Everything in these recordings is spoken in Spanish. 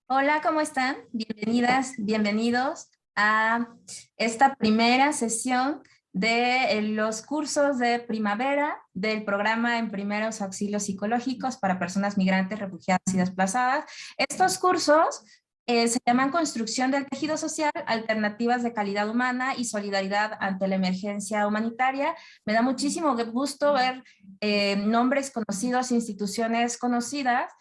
Hola, ¿cómo están? Bienvenidas, bienvenidos a esta primera sesión de los cursos de primavera del programa en primeros auxilios psicológicos para personas migrantes, refugiadas y desplazadas. Estos cursos se llaman Construcción del Tejido Social, Alternativas de Calidad Humana y Solidaridad ante la Emergencia Humanitaria. Me da muchísimo gusto ver nombres conocidos, instituciones conocidas.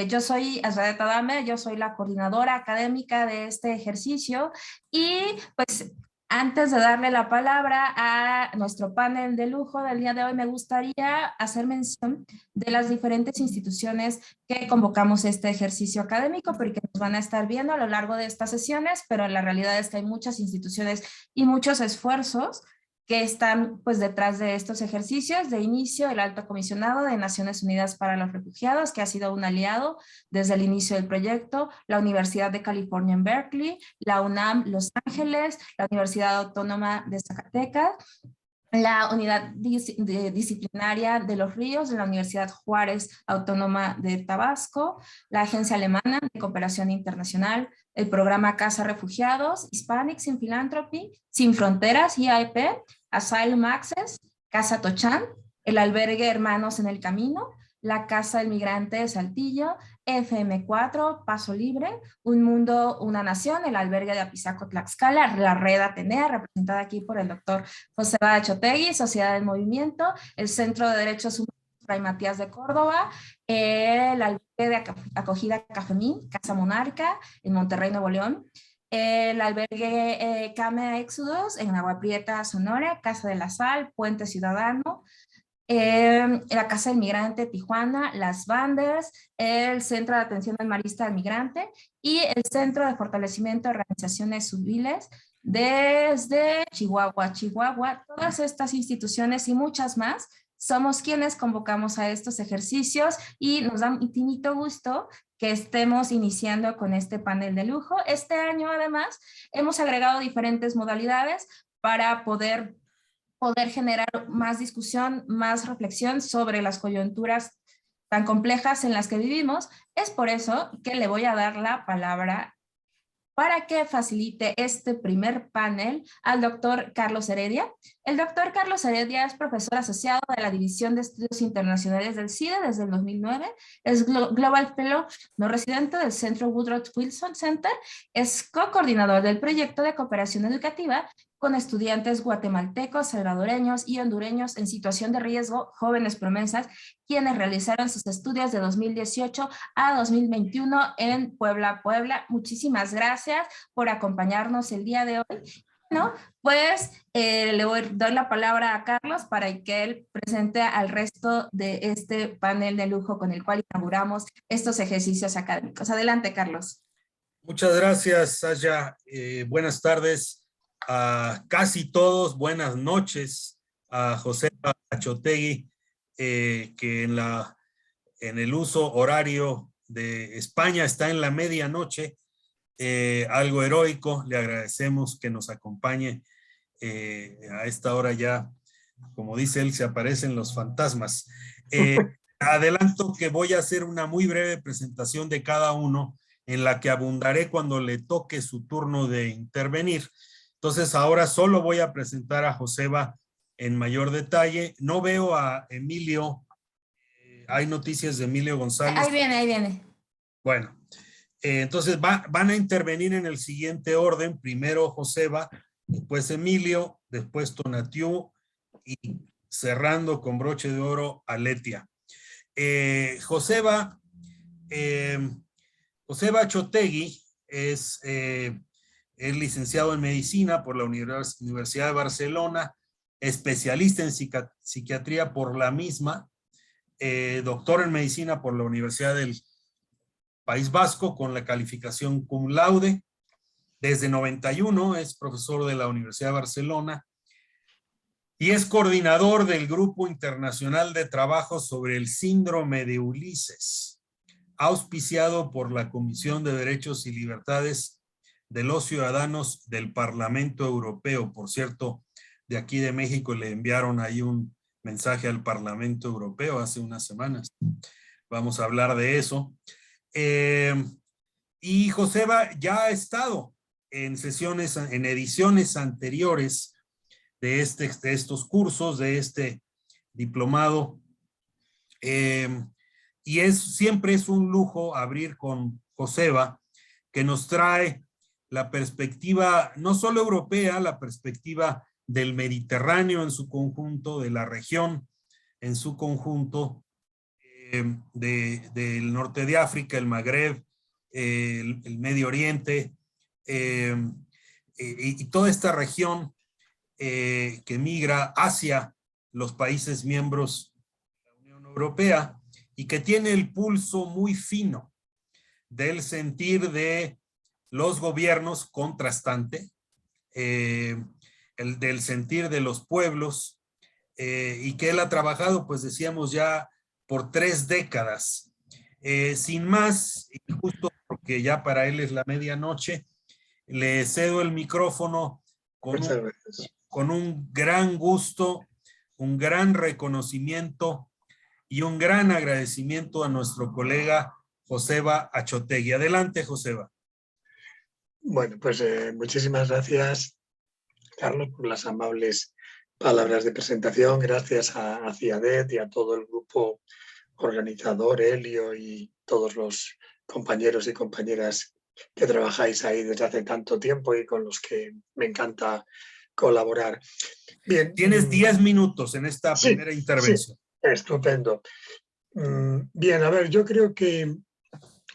Yo soy Azradet Adame, yo soy la coordinadora académica de este ejercicio y pues antes de darle la palabra a nuestro panel de lujo del día de hoy, me gustaría hacer mención de las diferentes instituciones que convocamos este ejercicio académico, porque nos van a estar viendo a lo largo de estas sesiones, pero la realidad es que hay muchas instituciones y muchos esfuerzos que están pues detrás de estos ejercicios. De inicio, el Alto Comisionado de Naciones Unidas para los Refugiados, que ha sido un aliado desde el inicio del proyecto, la Universidad de California en Berkeley, la UNAM Los Ángeles, la Universidad Autónoma de Zacatecas, la Unidad Disciplinaria de los Ríos de la Universidad Juárez Autónoma de Tabasco, la Agencia Alemana de Cooperación Internacional, el programa Casa Refugiados, Hispanics in Philanthropy, Sin Fronteras, IAEP, Asylum Access, Casa Tochán, el albergue Hermanos en el Camino, la Casa del Migrante de Saltillo, FM4, Paso Libre, Un Mundo, Una Nación, el albergue de Apizaco, Tlaxcala, la Red Atenea, representada aquí por el doctor José Bachotegui, Sociedad del Movimiento, el Centro de Derechos Humanos Fray Matías de Córdoba, el albergue de acogida Cafemín, Casa Monarca, en Monterrey, Nuevo León, el albergue Came Éxodos en Agua Prieta, Sonora, Casa de la Sal, Puente Ciudadano, la Casa del Migrante Tijuana, las Banders, el Centro de Atención al Marista al Migrante y el Centro de Fortalecimiento de Organizaciones Civiles desde Chihuahua. Todas estas instituciones y muchas más somos quienes convocamos a estos ejercicios y nos da infinito gusto que estemos iniciando con este panel de lujo. Este año, además, hemos agregado diferentes modalidades para poder generar más discusión, más reflexión sobre las coyunturas tan complejas en las que vivimos. Es por eso que le voy a dar la palabra para que facilite este primer panel al doctor Carlos Heredia. El doctor Carlos Heredia es profesor asociado de la División de Estudios Internacionales del CIDE desde el 2009, es Global Fellow no residente del Centro Woodrow Wilson Center, es co-coordinador del proyecto de cooperación educativa con estudiantes guatemaltecos, salvadoreños y hondureños en situación de riesgo, jóvenes promesas, quienes realizaron sus estudios de 2018 a 2021 en Puebla. Muchísimas gracias por acompañarnos el día de hoy. Bueno, pues le doy la palabra a Carlos para que él presente al resto de este panel de lujo con el cual inauguramos estos ejercicios académicos. Adelante, Carlos. Muchas gracias, Sasha. Buenas tardes a casi todos. Buenas noches a José Bachotegui, que en el uso horario de España está en la medianoche. Algo heroico. Le agradecemos que nos acompañe a esta hora ya. Como dice él, se aparecen los fantasmas. Adelanto que voy a hacer una muy breve presentación de cada uno, en la que abundaré cuando le toque su turno de intervenir. Entonces ahora solo voy a presentar a Joseba en mayor detalle. No veo a Emilio. Hay noticias de Emilio González. Ahí viene. Bueno, entonces van a intervenir en el siguiente orden. Primero Joseba, después Emilio, después Tonatiu y cerrando con broche de oro a Letia. Joseba Bachotegui es licenciado en medicina por la Universidad de Barcelona, especialista en psiquiatría por la misma, doctor en medicina por la Universidad del País Vasco con la calificación cum laude. Desde 91 es profesor de la Universidad de Barcelona y es coordinador del Grupo Internacional de Trabajo sobre el Síndrome de Ulises, auspiciado por la Comisión de Derechos y Libertades de los Ciudadanos del Parlamento Europeo. Por cierto, de aquí de México le enviaron ahí un mensaje al Parlamento Europeo hace unas semanas. Vamos a hablar de eso. Y Joseba ya ha estado en sesiones, en ediciones anteriores de estos cursos, de este diplomado. Y siempre es un lujo abrir con Joseba, que nos trae la perspectiva no solo europea, la perspectiva del Mediterráneo en su conjunto, de la región en su conjunto, del norte de África, el Magreb, el Medio Oriente, y toda esta región que migra hacia los países miembros de la Unión Europea y que tiene el pulso muy fino del sentir de los gobiernos contrastante, del sentir de los pueblos, y que él ha trabajado, pues decíamos ya, por 3 décadas. Sin más, y justo porque ya para él es la medianoche, le cedo el micrófono con un gran gusto, un gran reconocimiento y un gran agradecimiento a nuestro colega Joseba Achotegui. Adelante, Joseba. Bueno, pues muchísimas gracias, Carlos, por las amables palabras de presentación. Gracias a CIADET y a todo el grupo organizador, Helio, y todos los compañeros y compañeras que trabajáis ahí desde hace tanto tiempo y con los que me encanta colaborar. Bien. Tienes 10 minutos en esta primera intervención. Sí, estupendo. Bien, a ver, yo creo que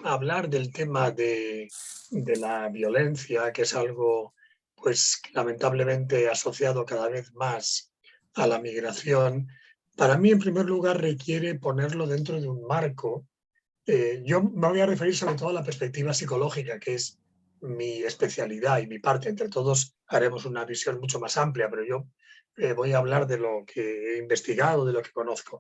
hablar del tema de la violencia, que es algo, pues, lamentablemente asociado cada vez más a la migración, para mí, en primer lugar, requiere ponerlo dentro de un marco. Yo me voy a referir sobre todo a la perspectiva psicológica, que es mi especialidad y mi parte. Entre todos haremos una visión mucho más amplia, pero yo voy a hablar de lo que he investigado, de lo que conozco.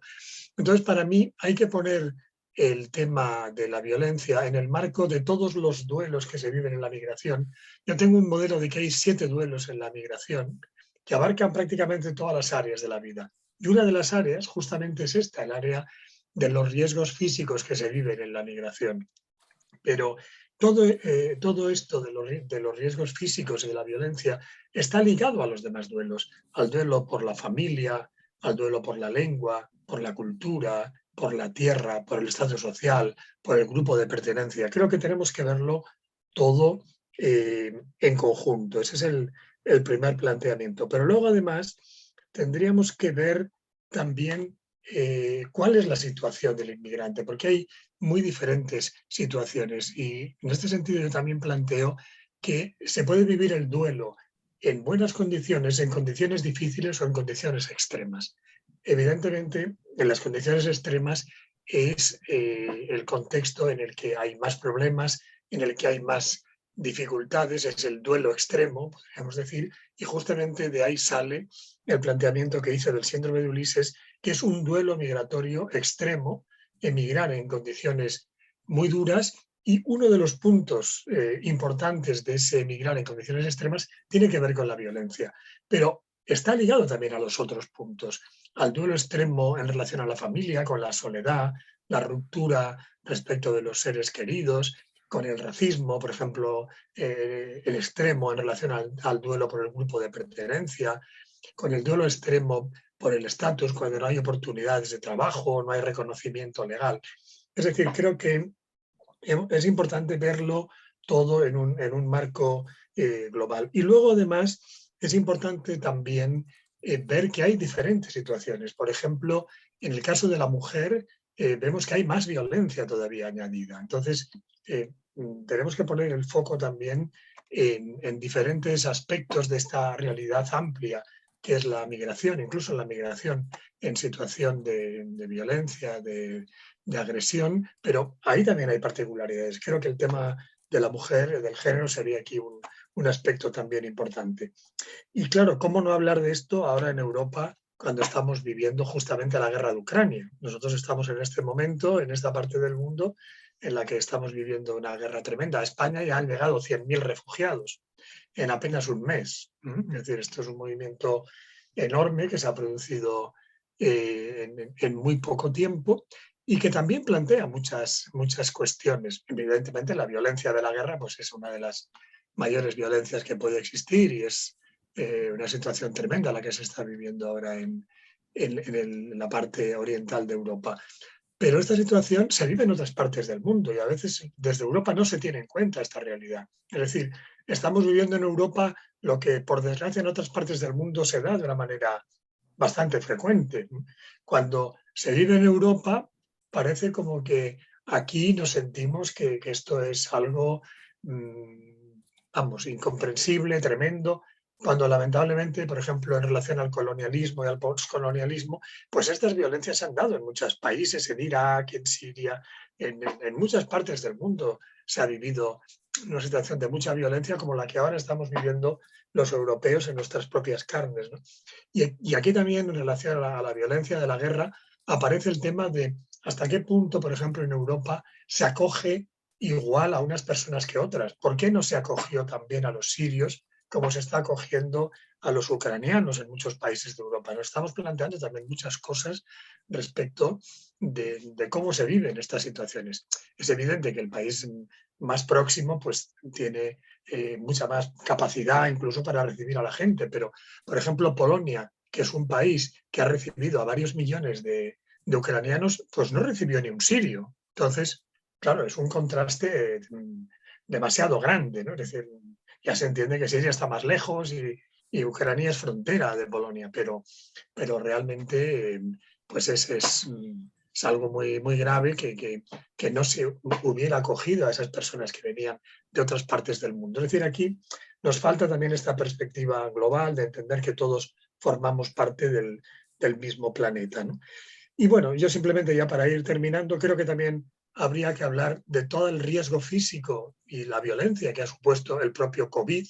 Entonces, para mí hay que poner el tema de la violencia en el marco de todos los duelos que se viven en la migración. Yo tengo un modelo de que hay 7 duelos en la migración que abarcan prácticamente todas las áreas de la vida. Y una de las áreas justamente es esta, el área de los riesgos físicos que se viven en la migración. Pero todo esto de los riesgos físicos y de la violencia está ligado a los demás duelos, al duelo por la familia, al duelo por la lengua, por la cultura, por la tierra, por el estatus social, por el grupo de pertenencia. Creo que tenemos que verlo todo en conjunto. Ese es el primer planteamiento. Pero luego, además, tendríamos que ver también cuál es la situación del inmigrante, porque hay muy diferentes situaciones y en este sentido yo también planteo que se puede vivir el duelo en buenas condiciones, en condiciones difíciles o en condiciones extremas. Evidentemente, en las condiciones extremas es el contexto en el que hay más problemas, en el que hay más dificultades, es el duelo extremo, podríamos decir, y justamente de ahí sale el planteamiento que hice del síndrome de Ulises, que es un duelo migratorio extremo, emigrar en condiciones muy duras, y uno de los puntos importantes de ese emigrar en condiciones extremas tiene que ver con la violencia, pero está ligado también a los otros puntos, al duelo extremo en relación a la familia, con la soledad, la ruptura respecto de los seres queridos, con el racismo, por ejemplo, el extremo en relación al duelo por el grupo de pertenencia, con el duelo extremo por el estatus, cuando no hay oportunidades de trabajo, no hay reconocimiento legal. Es decir, creo que es importante verlo todo en un marco global. Y luego, además, es importante también ver que hay diferentes situaciones. Por ejemplo, en el caso de la mujer, vemos que hay más violencia todavía añadida. Entonces, tenemos que poner el foco también en diferentes aspectos de esta realidad amplia que es la migración, incluso la migración en situación de violencia, de agresión, pero ahí también hay particularidades. Creo que el tema de la mujer, del género, sería aquí un aspecto también importante. Y claro, ¿cómo no hablar de esto ahora en Europa cuando estamos viviendo justamente la guerra de Ucrania? Nosotros estamos en este momento, en esta parte del mundo, en la que estamos viviendo una guerra tremenda. A España ya han llegado 100.000 refugiados en apenas un mes. Es decir, esto es un movimiento enorme que se ha producido en muy poco tiempo y que también plantea muchas cuestiones. Evidentemente la violencia de la guerra pues es una de las mayores violencias que puede existir y es una situación tremenda la que se está viviendo ahora en la parte oriental de Europa. Pero esta situación se vive en otras partes del mundo y a veces desde Europa no se tiene en cuenta esta realidad. Es decir, estamos viviendo en Europa lo que por desgracia en otras partes del mundo se da de una manera bastante frecuente. Cuando se vive en Europa parece como que aquí nos sentimos que esto es algo, vamos, incomprensible, tremendo, cuando lamentablemente, por ejemplo, en relación al colonialismo y al postcolonialismo, pues estas violencias se han dado en muchos países, en Irak, en Siria, en muchas partes del mundo se ha vivido una situación de mucha violencia como la que ahora estamos viviendo los europeos en nuestras propias carnes, ¿no? Y aquí también, en relación a la violencia de la guerra, aparece el tema de hasta qué punto, por ejemplo, en Europa se acoge igual a unas personas que otras. ¿Por qué no se acogió también a los sirios como se está acogiendo a los ucranianos en muchos países de Europa? Nos estamos planteando también muchas cosas respecto de cómo se viven estas situaciones. Es evidente que el país más próximo pues tiene mucha más capacidad incluso para recibir a la gente, pero por ejemplo Polonia, que es un país que ha recibido a varios millones de ucranianos, pues no recibió ni un sirio. Entonces, claro, es un contraste demasiado grande, ¿no? Es decir, ya se entiende que Siria está más lejos y Ucrania es frontera de Polonia, pero realmente pues es algo muy grave que no se hubiera acogido a esas personas que venían de otras partes del mundo. Es decir, aquí nos falta también esta perspectiva global de entender que todos formamos parte del mismo planeta, ¿no? Y bueno, yo simplemente ya para ir terminando, creo que también habría que hablar de todo el riesgo físico y la violencia que ha supuesto el propio COVID,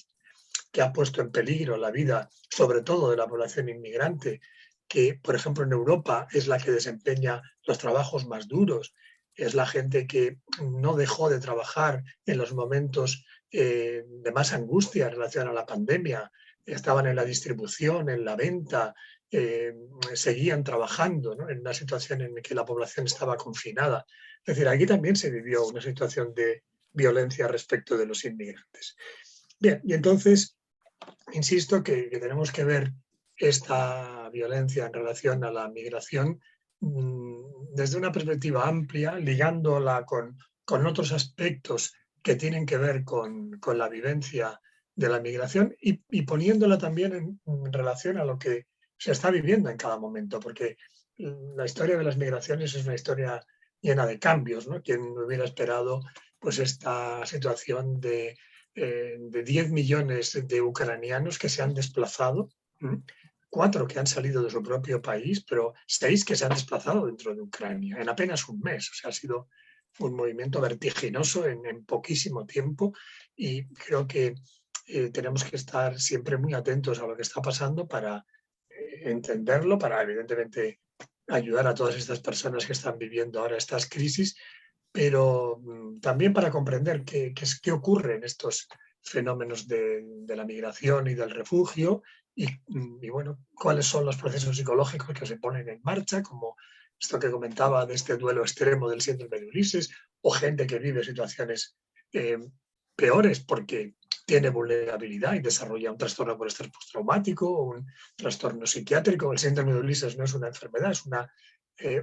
que ha puesto en peligro la vida, sobre todo de la población inmigrante, que, por ejemplo, en Europa es la que desempeña los trabajos más duros, es la gente que no dejó de trabajar en los momentos de más angustia en relación a la pandemia, estaban en la distribución, en la venta, seguían trabajando, ¿no? En una situación en la que la población estaba confinada. Es decir, aquí también se vivió una situación de violencia respecto de los inmigrantes. Bien, y entonces insisto que tenemos que ver esta violencia en relación a la migración desde una perspectiva amplia, ligándola con otros aspectos que tienen que ver con la vivencia de la migración y poniéndola también en relación a lo que se está viviendo en cada momento, porque la historia de las migraciones es una historia llena de cambios, ¿no? ¿Quién hubiera esperado pues esta situación de 10 millones de ucranianos que se han desplazado, 4 que han salido de su propio país, pero 6 que se han desplazado dentro de Ucrania en apenas un mes? O sea, ha sido un movimiento vertiginoso en poquísimo tiempo y creo que tenemos que estar siempre muy atentos a lo que está pasando para entenderlo, para evidentemente ayudar a todas estas personas que están viviendo ahora estas crisis, pero también para comprender qué ocurre en estos fenómenos de la migración y del refugio y, bueno, cuáles son los procesos psicológicos que se ponen en marcha, como esto que comentaba de este duelo extremo del síndrome de Ulises, o gente que vive situaciones peores porque tiene vulnerabilidad y desarrolla un trastorno por estrés postraumático o un trastorno psiquiátrico. El síndrome de Ulises no es una enfermedad, es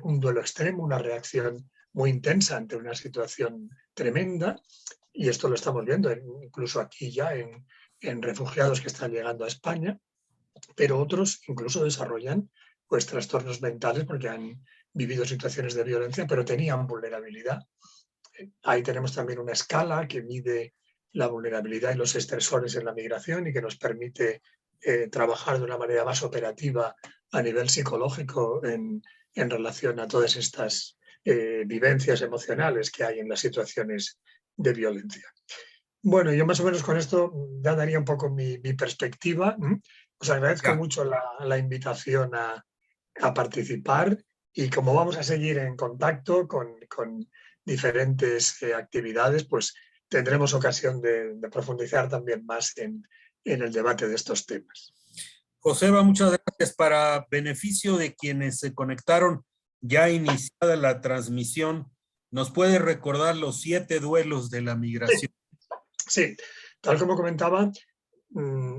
un duelo extremo, una reacción muy intensa ante una situación tremenda, y esto lo estamos viendo incluso aquí ya en refugiados que están llegando a España, pero otros incluso desarrollan pues trastornos mentales porque han vivido situaciones de violencia, pero tenían vulnerabilidad. Ahí tenemos también una escala que mide la vulnerabilidad y los estresores en la migración y que nos permite trabajar de una manera más operativa a nivel psicológico en relación a todas estas vivencias emocionales que hay en las situaciones de violencia. Bueno, yo más o menos con esto ya daría un poco mi perspectiva. Os agradezco mucho la invitación a participar y como vamos a seguir en contacto con diferentes actividades, pues tendremos ocasión de profundizar también más en el debate de estos temas. Joseba, muchas gracias. Para beneficio de quienes se conectaron ya iniciada la transmisión, ¿nos puede recordar los 7 duelos de la migración? Sí, tal como comentaba,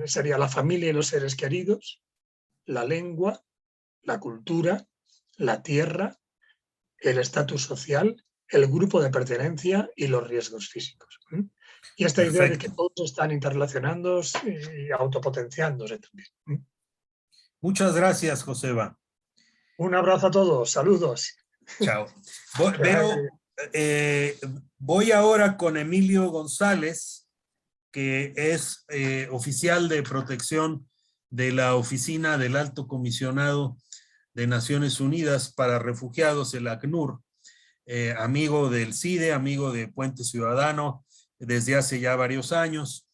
sería la familia y los seres queridos, la lengua, la cultura, la tierra, el estatus social, el grupo de pertenencia y los riesgos físicos. Y esta idea de que todos están interrelacionados y autopotenciándose también. Muchas gracias, Joseba. Un abrazo a todos, saludos. Chao. Voy ahora con Emilio González, que es oficial de protección de la Oficina del Alto Comisionado de Naciones Unidas para Refugiados, el ACNUR, amigo del CIDE, amigo de Puente Ciudadano desde hace ya varios años.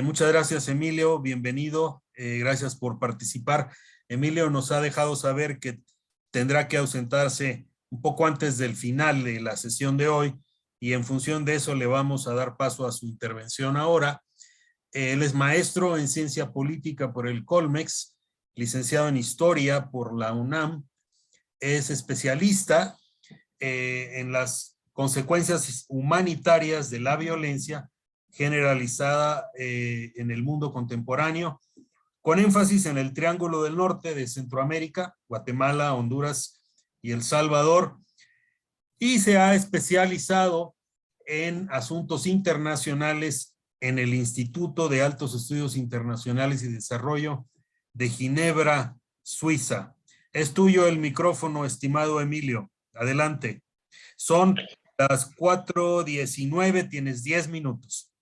Muchas gracias, Emilio, bienvenido, gracias por participar. Emilio nos ha dejado saber que tendrá que ausentarse un poco antes del final de la sesión de hoy y en función de eso le vamos a dar paso a su intervención ahora. Él es maestro en ciencia política por el Colmex, licenciado en historia por la UNAM, es especialista en las consecuencias humanitarias de la violencia generalizada en el mundo contemporáneo, con énfasis en el Triángulo del Norte de Centroamérica, Guatemala, Honduras y El Salvador, y se ha especializado en asuntos internacionales en el Instituto de Altos Estudios Internacionales y Desarrollo de Ginebra, Suiza. Es tuyo el micrófono, estimado Emilio. Adelante. Son las 4:19, tienes 10 minutos.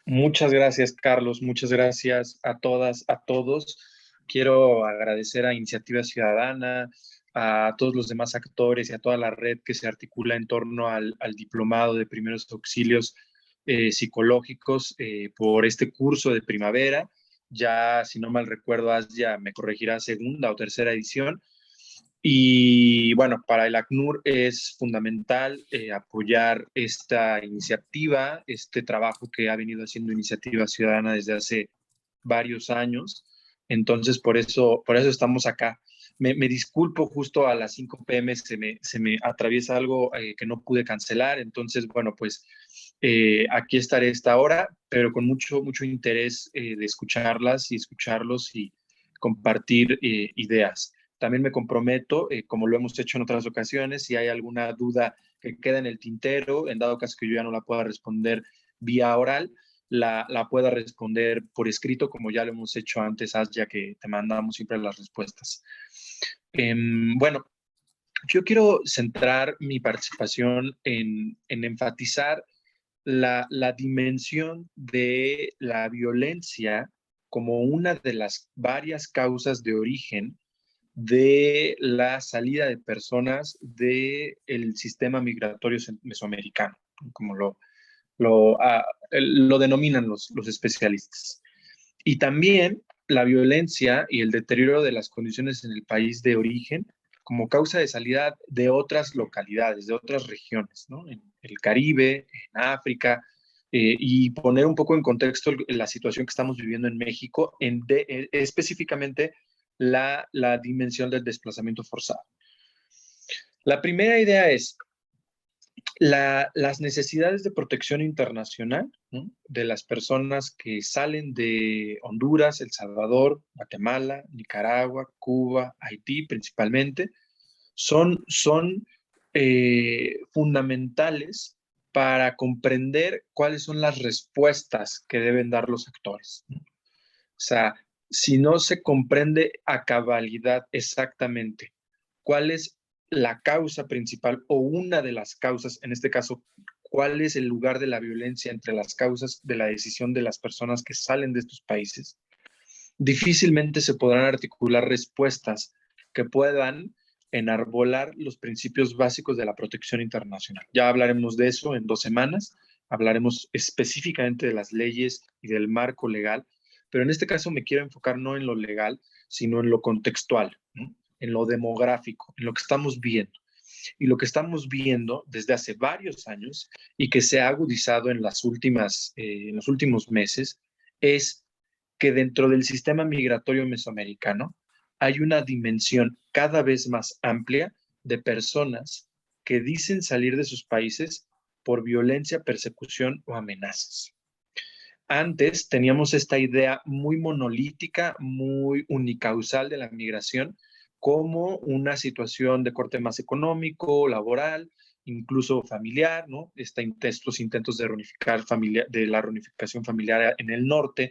Muchas gracias, Carlos. Muchas gracias a todas, a todos. Quiero agradecer a Iniciativa Ciudadana, a todos los demás actores y a toda la red que se articula en torno al diplomado de primeros auxilios psicológicos por este curso de primavera. Ya, si no mal recuerdo, ya me corregirá, segunda o tercera edición. Y bueno, para el ACNUR es fundamental apoyar esta iniciativa, este trabajo que ha venido haciendo Iniciativa Ciudadana desde hace varios años. Entonces, por eso estamos acá. Me disculpo, justo a las 5 p.m. se me atraviesa algo que no pude cancelar. Entonces, bueno, pues aquí estaré esta hora, pero con mucho interés de escucharlas y escucharlos y compartir ideas. También me comprometo, como lo hemos hecho en otras ocasiones, si hay alguna duda que queda en el tintero, en dado caso que yo ya no la pueda responder vía oral, la pueda responder por escrito, como ya lo hemos hecho antes, ya que te mandamos siempre las respuestas. Bueno, yo quiero centrar mi participación en enfatizar la dimensión de la violencia como una de las varias causas de origen de la salida de personas del sistema migratorio mesoamericano, como lo denominan los especialistas. Y también la violencia y el deterioro de las condiciones en el país de origen como causa de salida de otras localidades, de otras regiones, ¿no? En el Caribe, en África, y poner un poco en contexto la situación que estamos viviendo en México, específicamente la dimensión del desplazamiento forzado. La primera idea es las necesidades de protección internacional, ¿no?, de las personas que salen de Honduras, El Salvador, Guatemala, Nicaragua, Cuba, Haití principalmente, son fundamentales para comprender cuáles son las respuestas que deben dar los actores, ¿no? O sea, si no se comprende a cabalidad exactamente cuál es la causa principal o una de las causas, en este caso, cuál es el lugar de la violencia entre las causas de la decisión de las personas que salen de estos países, difícilmente se podrán articular respuestas que puedan enarbolar los principios básicos de la protección internacional. Ya hablaremos de eso en 2 semanas, hablaremos específicamente de las leyes y del marco legal, pero en este caso me quiero enfocar no en lo legal, sino en lo contextual, ¿no?, en lo demográfico, en lo que estamos viendo. Y lo que estamos viendo desde hace varios años y que se ha agudizado en los últimos meses es que dentro del sistema migratorio mesoamericano hay una dimensión cada vez más amplia de personas que dicen salir de sus países por violencia, persecución o amenazas. Antes teníamos esta idea muy monolítica, muy unicausal de la migración, como una situación de corte más económico, laboral, incluso familiar, ¿no? Estos intentos de de la reunificación familiar en el norte,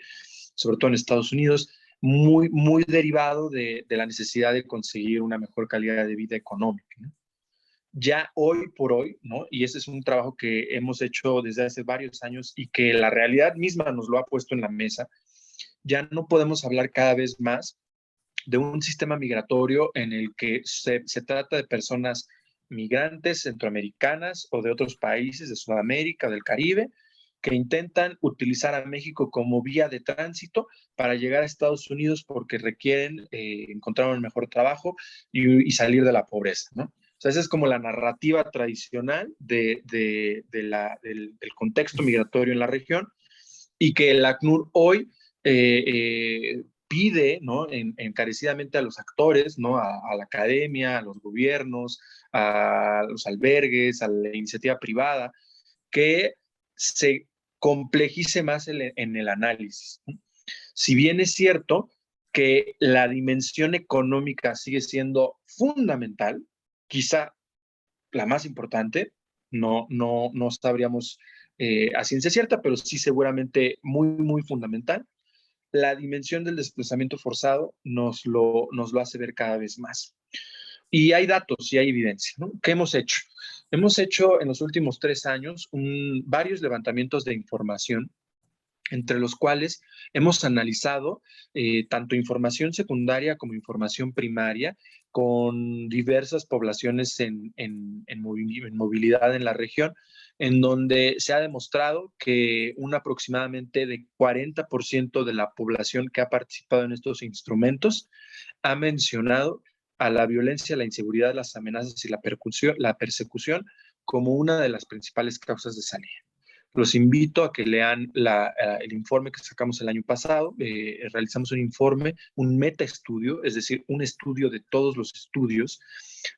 sobre todo en Estados Unidos, muy derivado de la necesidad de conseguir una mejor calidad de vida económica, ¿no? Ya hoy por hoy, ¿no? Y ese es un trabajo que hemos hecho desde hace varios años y que la realidad misma nos lo ha puesto en la mesa, ya no podemos hablar cada vez más de un sistema migratorio en el que se trata de personas migrantes centroamericanas o de otros países de Sudamérica, del Caribe, que intentan utilizar a México como vía de tránsito para llegar a Estados Unidos porque requieren encontrar un mejor trabajo y salir de la pobreza, ¿no? O sea, esa es como la narrativa tradicional del contexto migratorio en la región y que el ACNUR hoy pide, ¿no? Encarecidamente a los actores, ¿no? A la academia, a los gobiernos, a los albergues, a la iniciativa privada, que se complejice más en el análisis, ¿no? Si bien es cierto que la dimensión económica sigue siendo fundamental, quizá la más importante, no sabríamos a ciencia cierta, pero sí seguramente muy fundamental. La dimensión del desplazamiento forzado nos lo hace ver cada vez más. Y hay datos y hay evidencia, ¿no? ¿Qué hemos hecho? Hemos hecho en los últimos 3 años varios levantamientos de información, entre los cuales hemos analizado tanto información secundaria como información primaria con diversas poblaciones en movilidad en la región, en donde se ha demostrado que un aproximadamente de 40% de la población que ha participado en estos instrumentos ha mencionado a la violencia, la inseguridad, las amenazas y la persecución como una de las principales causas de salida. Los invito a que lean el informe que sacamos el año pasado. Realizamos un informe, un metaestudio, es decir, un estudio de todos los estudios,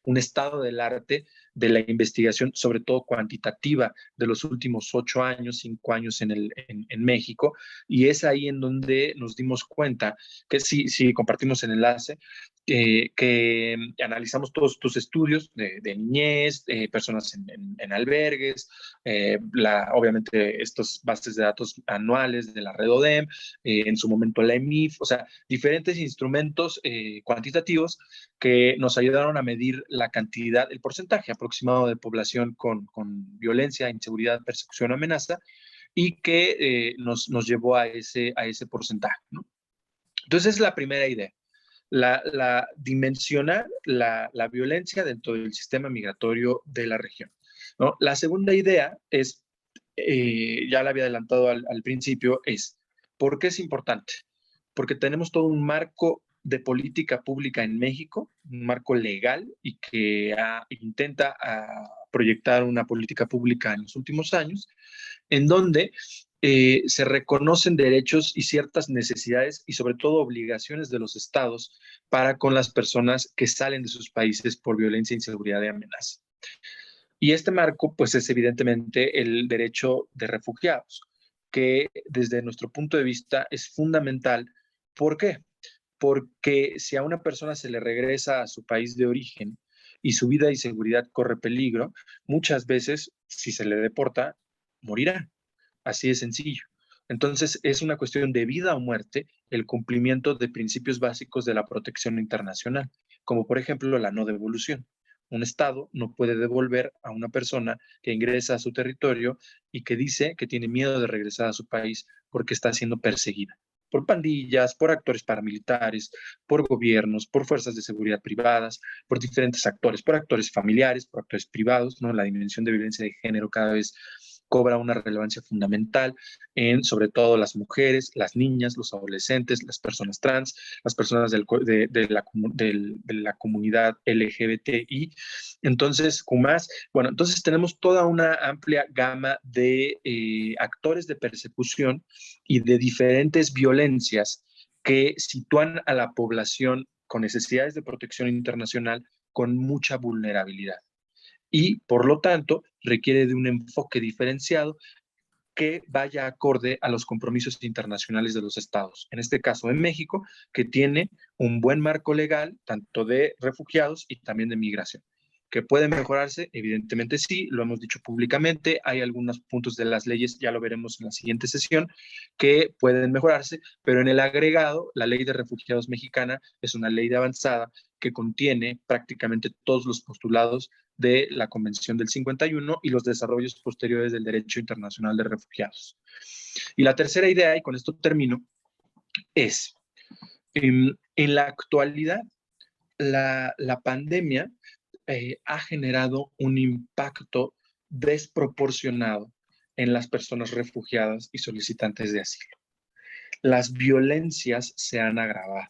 un estado del arte de la investigación, sobre todo cuantitativa, de los últimos 8 años, 5 años en México. Y es ahí en donde nos dimos cuenta que sí compartimos el enlace, que analizamos todos estos estudios de niñez, personas en albergues, obviamente estas bases de datos anuales de la red ODEM, en su momento la EMIF, o sea, diferentes instrumentos cuantitativos que nos ayudaron a medir la cantidad, el porcentaje aproximado de población con violencia, inseguridad, persecución o amenaza, y que nos llevó a ese porcentaje, ¿no? Entonces, es la primera idea. Dimensionar la violencia dentro del sistema migratorio de la región, ¿no? La segunda idea es, ya la había adelantado al principio, es ¿por qué es importante? Porque tenemos todo un marco de política pública en México, un marco legal y que intenta proyectar una política pública en los últimos años, en donde se reconocen derechos y ciertas necesidades y sobre todo obligaciones de los estados para con las personas que salen de sus países por violencia, inseguridad y amenaza. Y este marco, pues, es evidentemente el derecho de refugiados, que desde nuestro punto de vista es fundamental. ¿Por qué? Porque si a una persona se le regresa a su país de origen y su vida y seguridad corre peligro, muchas veces, si se le deporta, morirá. Así de sencillo. Entonces, es una cuestión de vida o muerte el cumplimiento de principios básicos de la protección internacional, como por ejemplo la no devolución. Un Estado no puede devolver a una persona que ingresa a su territorio y que dice que tiene miedo de regresar a su país porque está siendo perseguida por pandillas, por actores paramilitares, por gobiernos, por fuerzas de seguridad privadas, por diferentes actores, por actores familiares, por actores privados, ¿no? La dimensión de violencia de género cada vez cobra una relevancia fundamental en, sobre todo, las mujeres, las niñas, los adolescentes, las personas trans, las personas de la comunidad LGBTI. Entonces, bueno, entonces tenemos toda una amplia gama de actores de persecución y de diferentes violencias que sitúan a la población con necesidades de protección internacional con mucha vulnerabilidad. Y, por lo tanto, requiere de un enfoque diferenciado que vaya acorde a los compromisos internacionales de los estados. En este caso, en México, que tiene un buen marco legal, tanto de refugiados y también de migración. ¿Que puede mejorarse? Evidentemente sí, lo hemos dicho públicamente. Hay algunos puntos de las leyes, ya lo veremos en la siguiente sesión, que pueden mejorarse, pero en el agregado, la ley de refugiados mexicana es una ley de avanzada que contiene prácticamente todos los postulados de la Convención del 51 y los desarrollos posteriores del derecho internacional de refugiados. Y la tercera idea, y con esto termino, es, en la actualidad, la pandemia ha generado un impacto desproporcionado en las personas refugiadas y solicitantes de asilo. Las violencias se han agravado.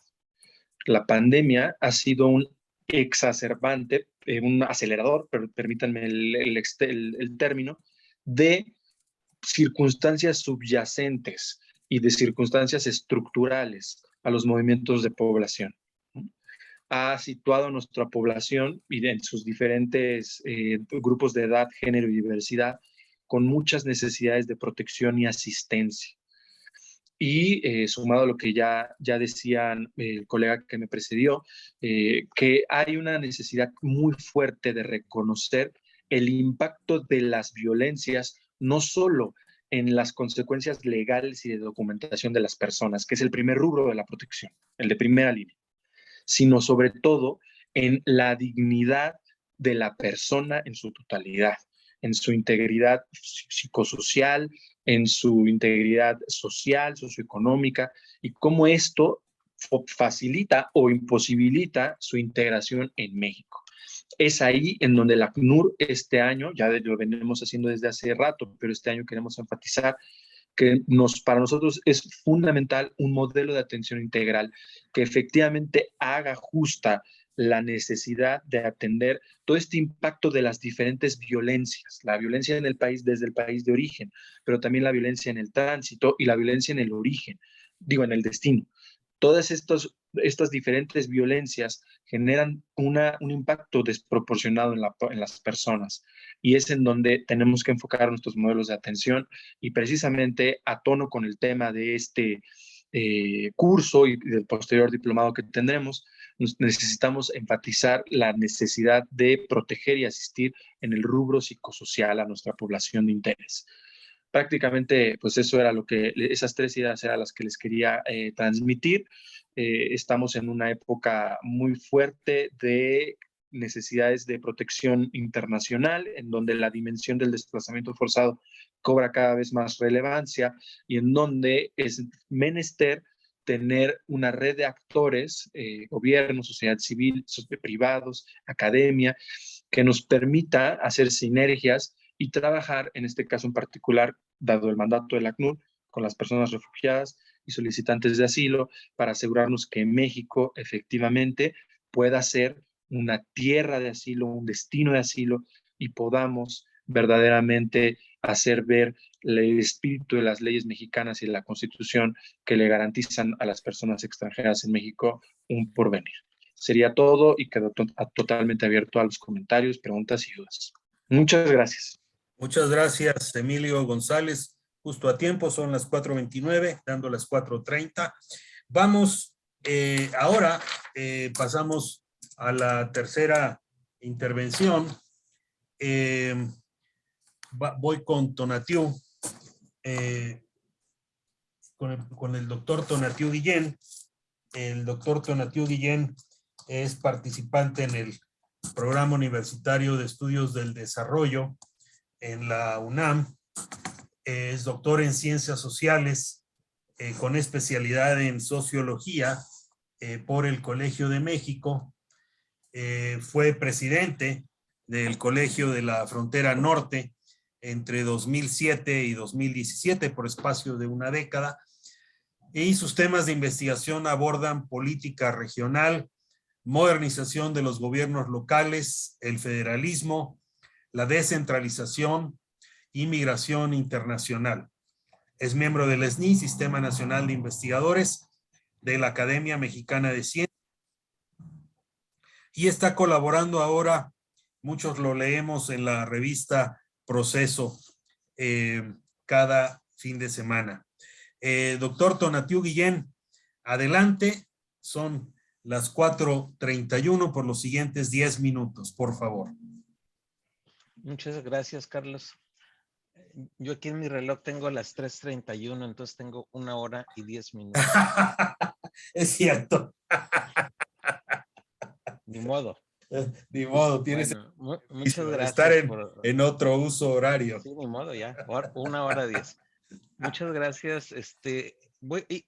La pandemia ha sido un exacerbante, un acelerador, pero permítanme el término, de circunstancias subyacentes y de circunstancias estructurales a los movimientos de población. Ha situado a nuestra población y en sus diferentes grupos de edad, género y diversidad con muchas necesidades de protección y asistencia. Y sumado a lo que ya decían el colega que me precedió, que hay una necesidad muy fuerte de reconocer el impacto de las violencias, no solo en las consecuencias legales y de documentación de las personas, que es el primer rubro de la protección, el de primera línea, sino sobre todo en la dignidad de la persona en su totalidad, en su integridad psicosocial, en su integridad social, socioeconómica, y cómo esto facilita o imposibilita su integración en México. Es ahí en donde la ACNUR este año, ya lo venimos haciendo desde hace rato, pero este año queremos enfatizar que para nosotros es fundamental un modelo de atención integral que efectivamente haga justa la necesidad de atender todo este impacto de las diferentes violencias, la violencia en el país desde el país de origen, pero también la violencia en el tránsito y la violencia en el origen, en el destino. Todas estas diferentes violencias generan un impacto desproporcionado en las personas, y es en donde tenemos que enfocar nuestros modelos de atención, y precisamente a tono con el tema de este curso y del posterior diplomado que tendremos, necesitamos enfatizar la necesidad de proteger y asistir en el rubro psicosocial a nuestra población de interés. Prácticamente, pues eso era esas tres ideas eran las que les quería transmitir. Estamos en una época muy fuerte de necesidades de protección internacional, en donde la dimensión del desplazamiento forzado cobra cada vez más relevancia y en donde es menester tener una red de actores, gobierno, sociedad civil, privados, academia, que nos permita hacer sinergias y trabajar, en este caso en particular, dado el mandato de la ACNUR, con las personas refugiadas y solicitantes de asilo, para asegurarnos que México efectivamente pueda ser una tierra de asilo, un destino de asilo, y podamos verdaderamente hacer ver el espíritu de las leyes mexicanas y de la Constitución que le garantizan a las personas extranjeras en México un porvenir. Sería todo y quedo totalmente abierto a los comentarios, preguntas y dudas. Muchas gracias. Muchas gracias, Emilio González. Justo a tiempo, son las 4:29, dando las 4:30. Vamos, ahora pasamos a la tercera intervención. Voy con Tonatiuh, con el doctor Tonatiuh Guillén. El doctor Tonatiuh Guillén es participante en el Programa Universitario de Estudios del Desarrollo en la UNAM. Es doctor en Ciencias Sociales con especialidad en Sociología por el Colegio de México. Fue presidente del Colegio de la Frontera Norte entre 2007 y 2017 por espacio de una década, y sus temas de investigación abordan política regional, modernización de los gobiernos locales, el federalismo, la descentralización y migración internacional. Es miembro del SNI, Sistema Nacional de Investigadores, de la Academia Mexicana de Ciencias, y está colaborando ahora, muchos lo leemos en la revista Proceso, cada fin de semana. Doctor Tonatiuh Guillén, adelante, son las 4:31 por los siguientes 10 minutos, por favor. Muchas gracias, Carlos. Yo aquí en mi reloj tengo las 3:31, entonces tengo 1 hora y 10 minutos. Es cierto. Ni modo. Ni modo, tienes bueno, muchas gracias estar en otro sí, uso horario. Sí, ni modo, ya. 1 hora 10. Muchas gracias.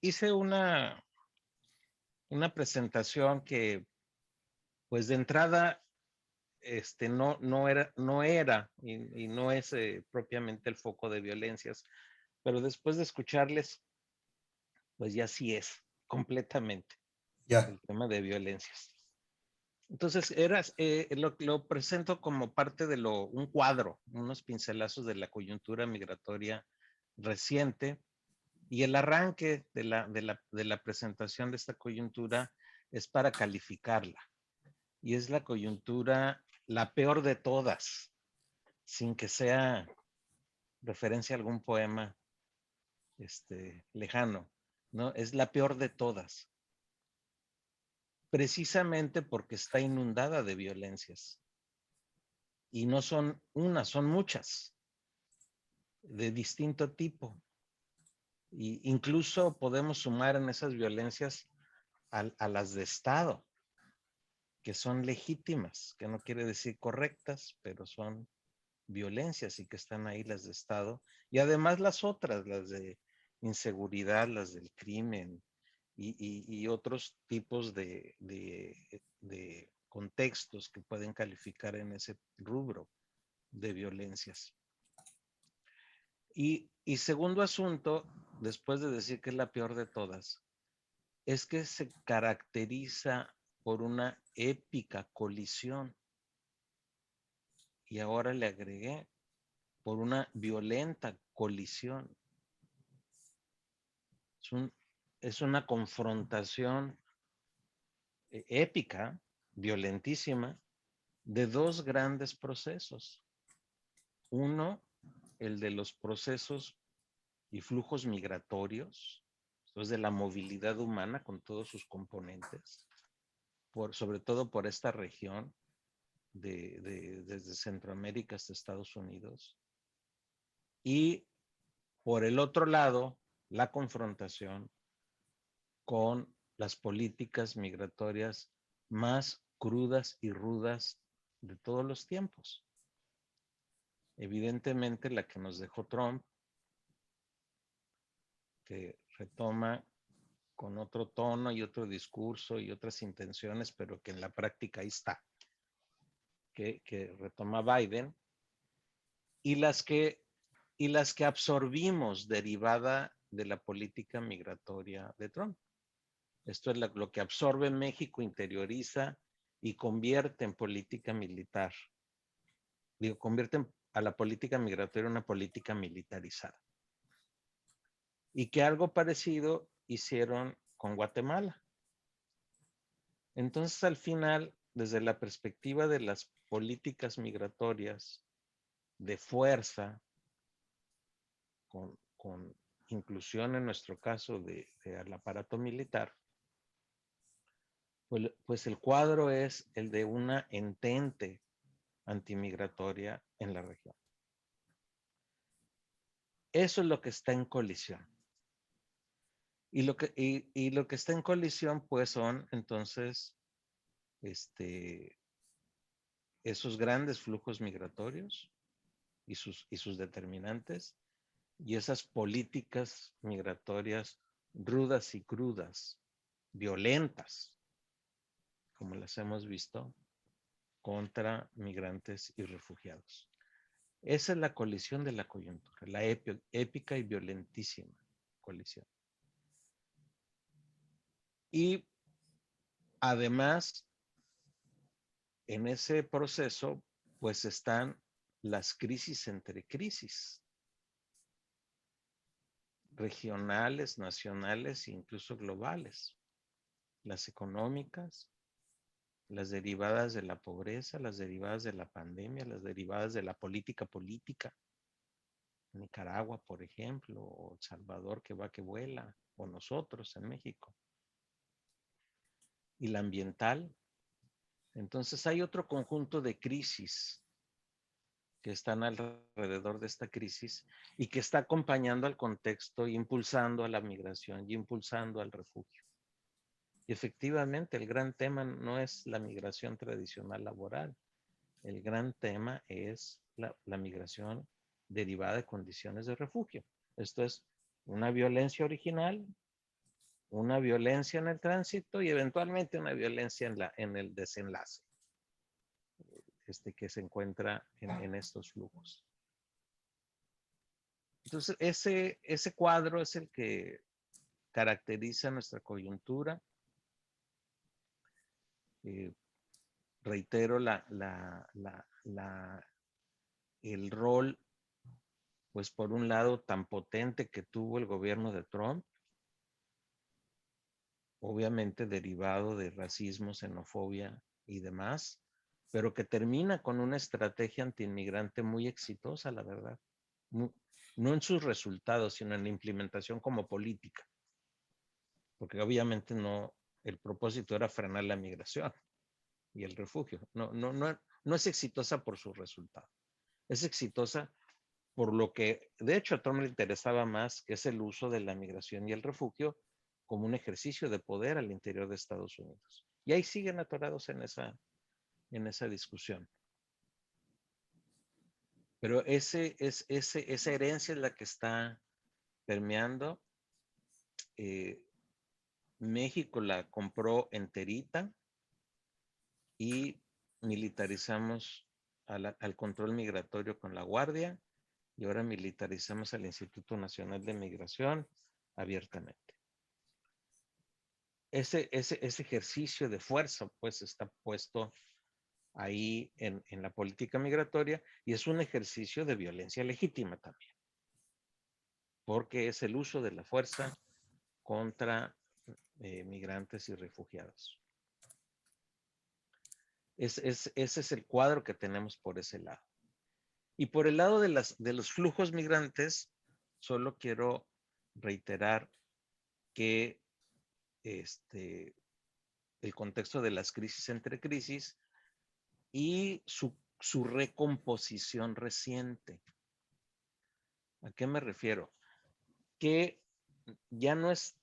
Hice una presentación que, pues de entrada, no era y no es propiamente el foco de violencias, pero después de escucharles, pues ya sí es completamente Ya. el tema de violencias. Entonces, lo presento como parte de un cuadro, unos pincelazos de la coyuntura migratoria reciente, y el arranque de la presentación de esta coyuntura es para calificarla. Y es la coyuntura la peor de todas, sin que sea referencia a algún poema lejano, ¿no? Es la peor de todas, precisamente porque está inundada de violencias. Y no son una, son muchas, de distinto tipo. Y incluso podemos sumar en esas violencias a las de Estado, que son legítimas, que no quiere decir correctas, pero son violencias y que están ahí las de Estado. Y además las otras, las de inseguridad, las del crimen y otros tipos de contextos que pueden calificar en ese rubro de violencias. Y segundo asunto, después de decir que es la peor de todas, es que se caracteriza por una épica colisión. Y ahora le agregué por una violenta colisión. Es una confrontación épica, violentísima, de dos grandes procesos. Uno, el de los procesos y flujos migratorios, es de la movilidad humana con todos sus componentes, sobre todo por esta región, desde Centroamérica hasta Estados Unidos. Y por el otro lado, la confrontación con las políticas migratorias más crudas y rudas de todos los tiempos. Evidentemente la que nos dejó Trump, que retoma con otro tono y otro discurso y otras intenciones, pero que en la práctica ahí está, que retoma Biden, y las que absorbimos derivada de la política migratoria de Trump. Esto es lo que absorbe México, interioriza y convierte en política militar. Convierte a la política migratoria en una política militarizada. Y que algo parecido hicieron con Guatemala. Entonces, al final, desde la perspectiva de las políticas migratorias de fuerza, con inclusión en nuestro caso del aparato militar, pues el cuadro es el de una entente antimigratoria en la región. Eso es lo que está en colisión. Y lo que está en colisión, pues son entonces esos grandes flujos migratorios y sus determinantes, y esas políticas migratorias rudas y crudas, violentas, como las hemos visto, contra migrantes y refugiados. Esa es la colisión de la coyuntura, la épica y violentísima colisión. Y además, en ese proceso, pues están las crisis entre crisis, regionales, nacionales e incluso globales, las económicas, las derivadas de la pobreza, las derivadas de la pandemia, las derivadas de la política, Nicaragua, por ejemplo, o El Salvador que va que vuela, o nosotros en México. Y la ambiental. Entonces hay otro conjunto de crisis que están alrededor de esta crisis y que está acompañando al contexto, impulsando a la migración y impulsando al refugio. Y efectivamente el gran tema no es la migración tradicional laboral, el gran tema es la migración derivada de condiciones de refugio. Esto es una violencia original, una violencia en el tránsito y eventualmente una violencia en el desenlace que se encuentra en estos flujos. Entonces, ese cuadro es el que caracteriza nuestra coyuntura. Reitero el rol, pues por un lado, tan potente que tuvo el gobierno de Trump, obviamente derivado de racismo, xenofobia y demás, pero que termina con una estrategia antiinmigrante muy exitosa, la verdad. No en sus resultados, sino en la implementación como política. Porque obviamente no, el propósito era frenar la migración y el refugio. No es exitosa por su resultado. Es exitosa por lo que, de hecho, a Trump le interesaba más, que es el uso de la migración y el refugio como un ejercicio de poder al interior de Estados Unidos. Y ahí siguen atorados en esa discusión. Pero esa herencia es la que está permeando. México la compró enterita y militarizamos al control migratorio con la Guardia y ahora militarizamos al Instituto Nacional de Migración abiertamente. Ese ejercicio de fuerza pues está puesto ahí en la política migratoria y es un ejercicio de violencia legítima también, porque es el uso de la fuerza contra migrantes y refugiados. Ese es el cuadro que tenemos por ese lado. Y por el lado de los flujos migrantes, solo quiero reiterar que el contexto de las crisis entre crisis y su recomposición reciente. ¿A qué me refiero? Que ya no es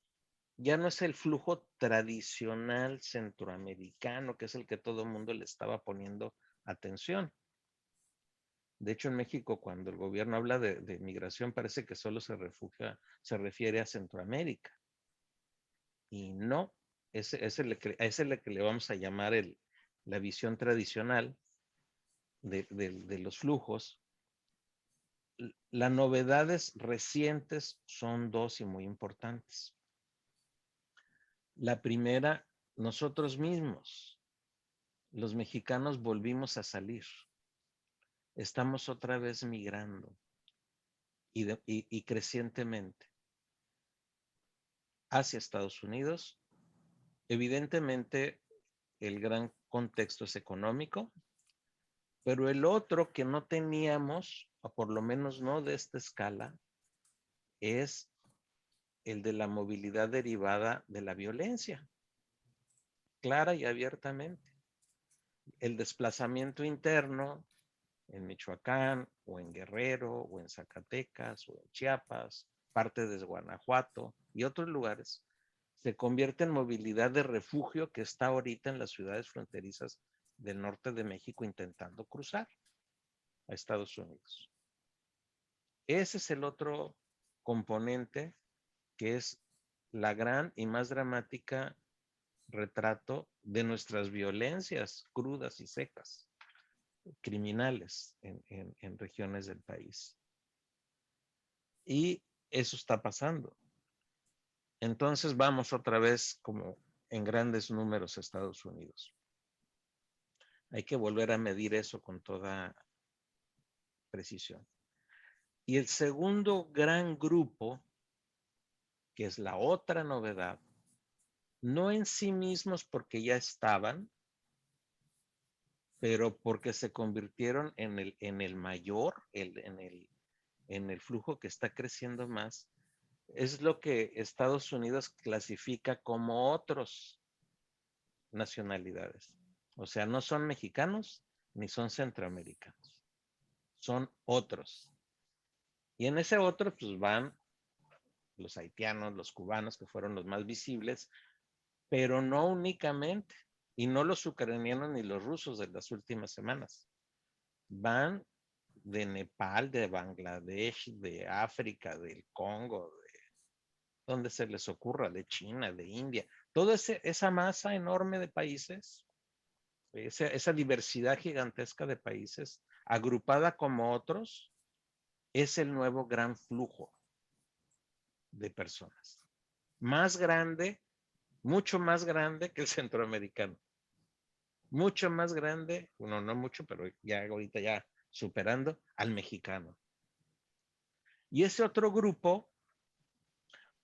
el flujo tradicional centroamericano, que es el que todo el mundo le estaba poniendo atención. De hecho, en México, cuando el gobierno habla de migración, parece que solo se refiere a Centroamérica. Y no, ese es el que le vamos a llamar la visión tradicional de los flujos. Las novedades recientes son dos y muy importantes. La primera, nosotros mismos, los mexicanos, volvimos a salir. Estamos otra vez migrando y crecientemente hacia Estados Unidos. Evidentemente, el gran contexto es económico, pero el otro que no teníamos, o por lo menos no de esta escala, es el de la movilidad derivada de la violencia, clara y abiertamente. El desplazamiento interno en Michoacán, o en Guerrero, o en Zacatecas, o en Chiapas, parte de Guanajuato y otros lugares, se convierte en movilidad de refugio que está ahorita en las ciudades fronterizas del norte de México intentando cruzar a Estados Unidos. Ese es el otro componente que es la gran y más dramática retrato de nuestras violencias crudas y secas, criminales en regiones del país. Y eso está pasando. Entonces vamos otra vez como en grandes números a Estados Unidos. Hay que volver a medir eso con toda precisión. Y el segundo gran grupo, que es la otra novedad, no en sí mismos porque ya estaban, pero porque se convirtieron en el mayor, en el flujo que está creciendo más, es lo que Estados Unidos clasifica como otros nacionalidades. O sea, no son mexicanos ni son centroamericanos, son otros. Y en ese otro pues van los haitianos, los cubanos, que fueron los más visibles, pero no únicamente, y no los ucranianos ni los rusos de las últimas semanas. Van de Nepal, de Bangladesh, de África, del Congo, de donde se les ocurra, de China, de India, toda esa masa enorme de países, esa diversidad gigantesca de países, agrupada como otros, es el nuevo gran flujo de personas. Más grande, mucho más grande que el centroamericano. Mucho más grande, bueno, no mucho, pero ya ahorita ya superando al mexicano. Y ese otro grupo,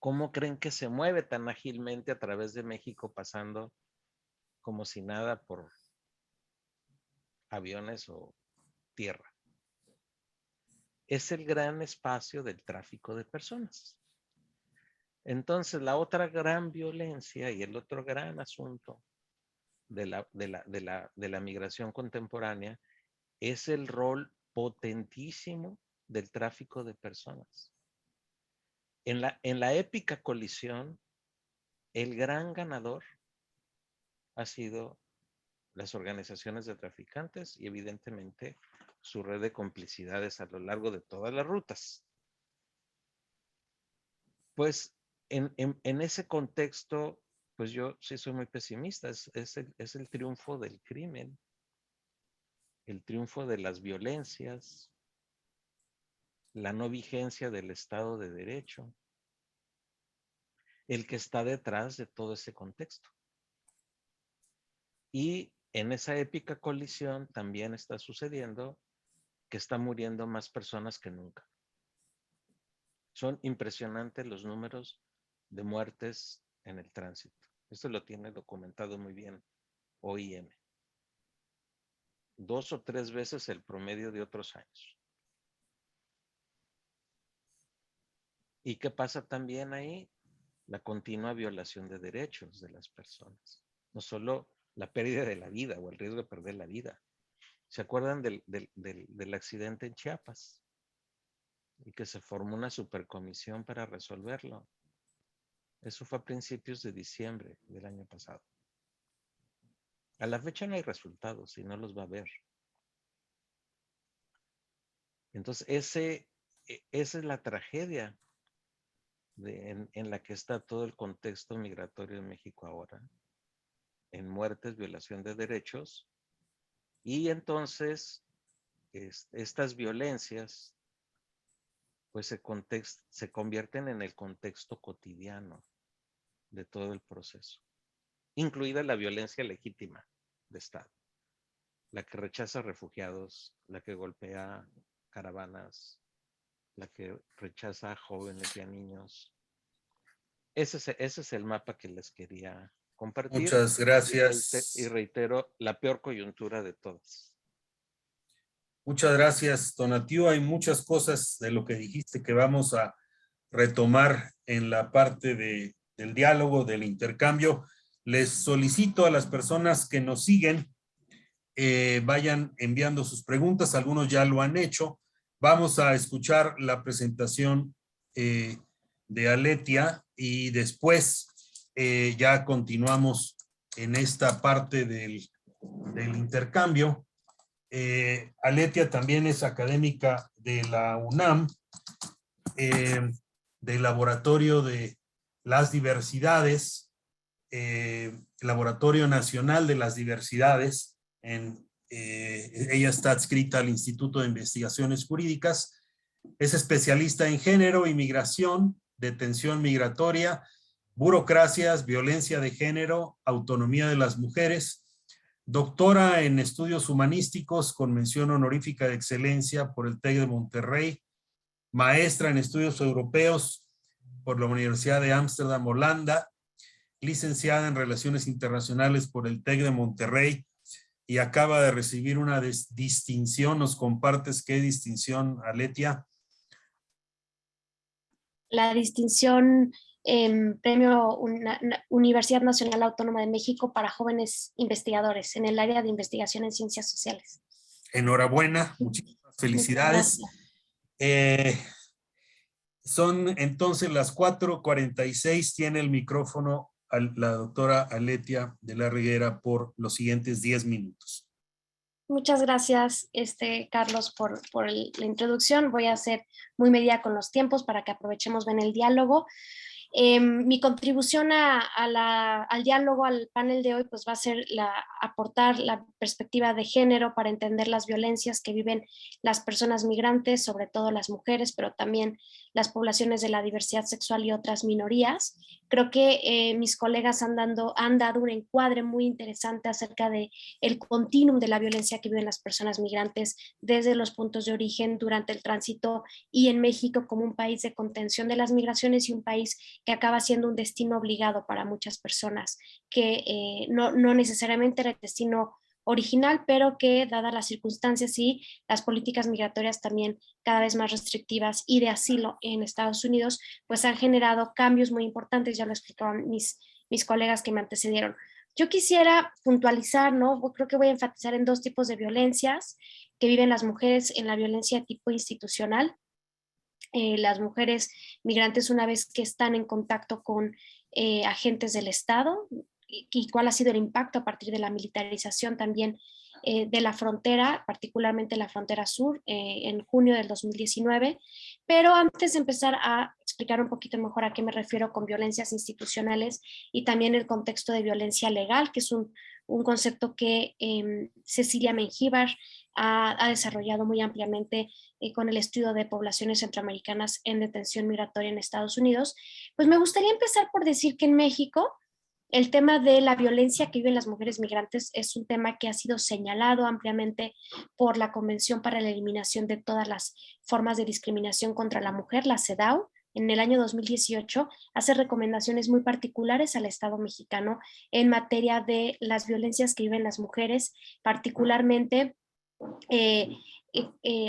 ¿cómo creen que se mueve tan ágilmente a través de México, pasando como si nada por aviones o tierra? Es el gran espacio del tráfico de personas. Entonces, la otra gran violencia y el otro gran asunto de la migración contemporánea es el rol potentísimo del tráfico de personas. En la épica colisión, el gran ganador ha sido las organizaciones de traficantes y evidentemente su red de complicidades a lo largo de todas las rutas. Pues en ese contexto, pues yo sí soy muy pesimista. Es el triunfo del crimen, el triunfo de las violencias, la no vigencia del Estado de Derecho, el que está detrás de todo ese contexto. Y en esa épica colisión también está sucediendo que están muriendo más personas que nunca. Son impresionantes los números de muertes en el tránsito. Esto lo tiene documentado muy bien OIM. 2 o 3 veces el promedio de otros años. ¿Y qué pasa también ahí? La continua violación de derechos de las personas. No solo la pérdida de la vida o el riesgo de perder la vida. ¿Se acuerdan del accidente en Chiapas? Y que se formó una supercomisión para resolverlo. Eso fue a principios de diciembre del año pasado. A la fecha no hay resultados y no los va a haber. Entonces, esa es la tragedia en la que está todo el contexto migratorio en México ahora. En muertes, violación de derechos. Y entonces, estas violencias pues se convierten en el contexto cotidiano de todo el proceso, incluida la violencia legítima de Estado, la que rechaza refugiados, la que golpea caravanas, la que rechaza a jóvenes y a niños. Ese es el mapa que les quería compartir. Muchas gracias. Y reitero, la peor coyuntura de todas. Muchas gracias, Tonatiuh. Hay muchas cosas de lo que dijiste que vamos a retomar en la parte del diálogo, del intercambio. Les solicito a las personas que nos siguen vayan enviando sus preguntas. Algunos ya lo han hecho. Vamos a escuchar la presentación de Aletia y después ya continuamos en esta parte del intercambio. Aletia también es académica de la UNAM, del Laboratorio de las Diversidades, Laboratorio Nacional de las Diversidades. Ella está adscrita al Instituto de Investigaciones Jurídicas. Es especialista en género, inmigración, detención migratoria, burocracias, violencia de género, autonomía de las mujeres. Doctora en estudios humanísticos con mención honorífica de excelencia por el TEC de Monterrey. Maestra en estudios europeos por la Universidad de Ámsterdam, Holanda. Licenciada en Relaciones Internacionales por el TEC de Monterrey y acaba de recibir una distinción. ¿Nos compartes qué distinción, Aletia? La distinción Premio Universidad Nacional Autónoma de México para jóvenes investigadores en el área de investigación en ciencias sociales. Enhorabuena, muchísimas felicidades. Son entonces las 4:46, tiene el micrófono la doctora Aletia de la Reguera por los siguientes 10 minutos. Muchas gracias, Carlos, por la introducción. Voy a ser muy medida con los tiempos para que aprovechemos bien el diálogo. Mi contribución al diálogo, al panel de hoy, pues va a ser aportar la perspectiva de género para entender las violencias que viven las personas migrantes, sobre todo las mujeres, pero también las poblaciones de la diversidad sexual y otras minorías. Creo que mis colegas han dado un encuadre muy interesante acerca de el continuum de la violencia que viven las personas migrantes desde los puntos de origen, durante el tránsito y en México como un país de contención de las migraciones y un país que acaba siendo un destino obligado para muchas personas, que no necesariamente era el destino original, pero que dadas las circunstancias y las políticas migratorias también cada vez más restrictivas y de asilo en Estados Unidos, pues han generado cambios muy importantes, ya lo explicaban mis colegas que me antecedieron. Yo quisiera puntualizar, ¿no? Creo que voy a enfatizar en dos tipos de violencias que viven las mujeres en la violencia de tipo institucional. Las mujeres migrantes, una vez que están en contacto con agentes del Estado, y cuál ha sido el impacto a partir de la militarización también de la frontera, particularmente la frontera sur, en junio del 2019. Pero antes de empezar a explicar un poquito mejor a qué me refiero con violencias institucionales y también el contexto de violencia legal, que es un concepto que Cecilia Mengíbar ha desarrollado muy ampliamente con el estudio de poblaciones centroamericanas en detención migratoria en Estados Unidos, pues me gustaría empezar por decir que en México el tema de la violencia que viven las mujeres migrantes es un tema que ha sido señalado ampliamente por la Convención para la Eliminación de todas las formas de discriminación contra la mujer, la CEDAW. En el año 2018 hace recomendaciones muy particulares al Estado mexicano en materia de las violencias que viven las mujeres, particularmente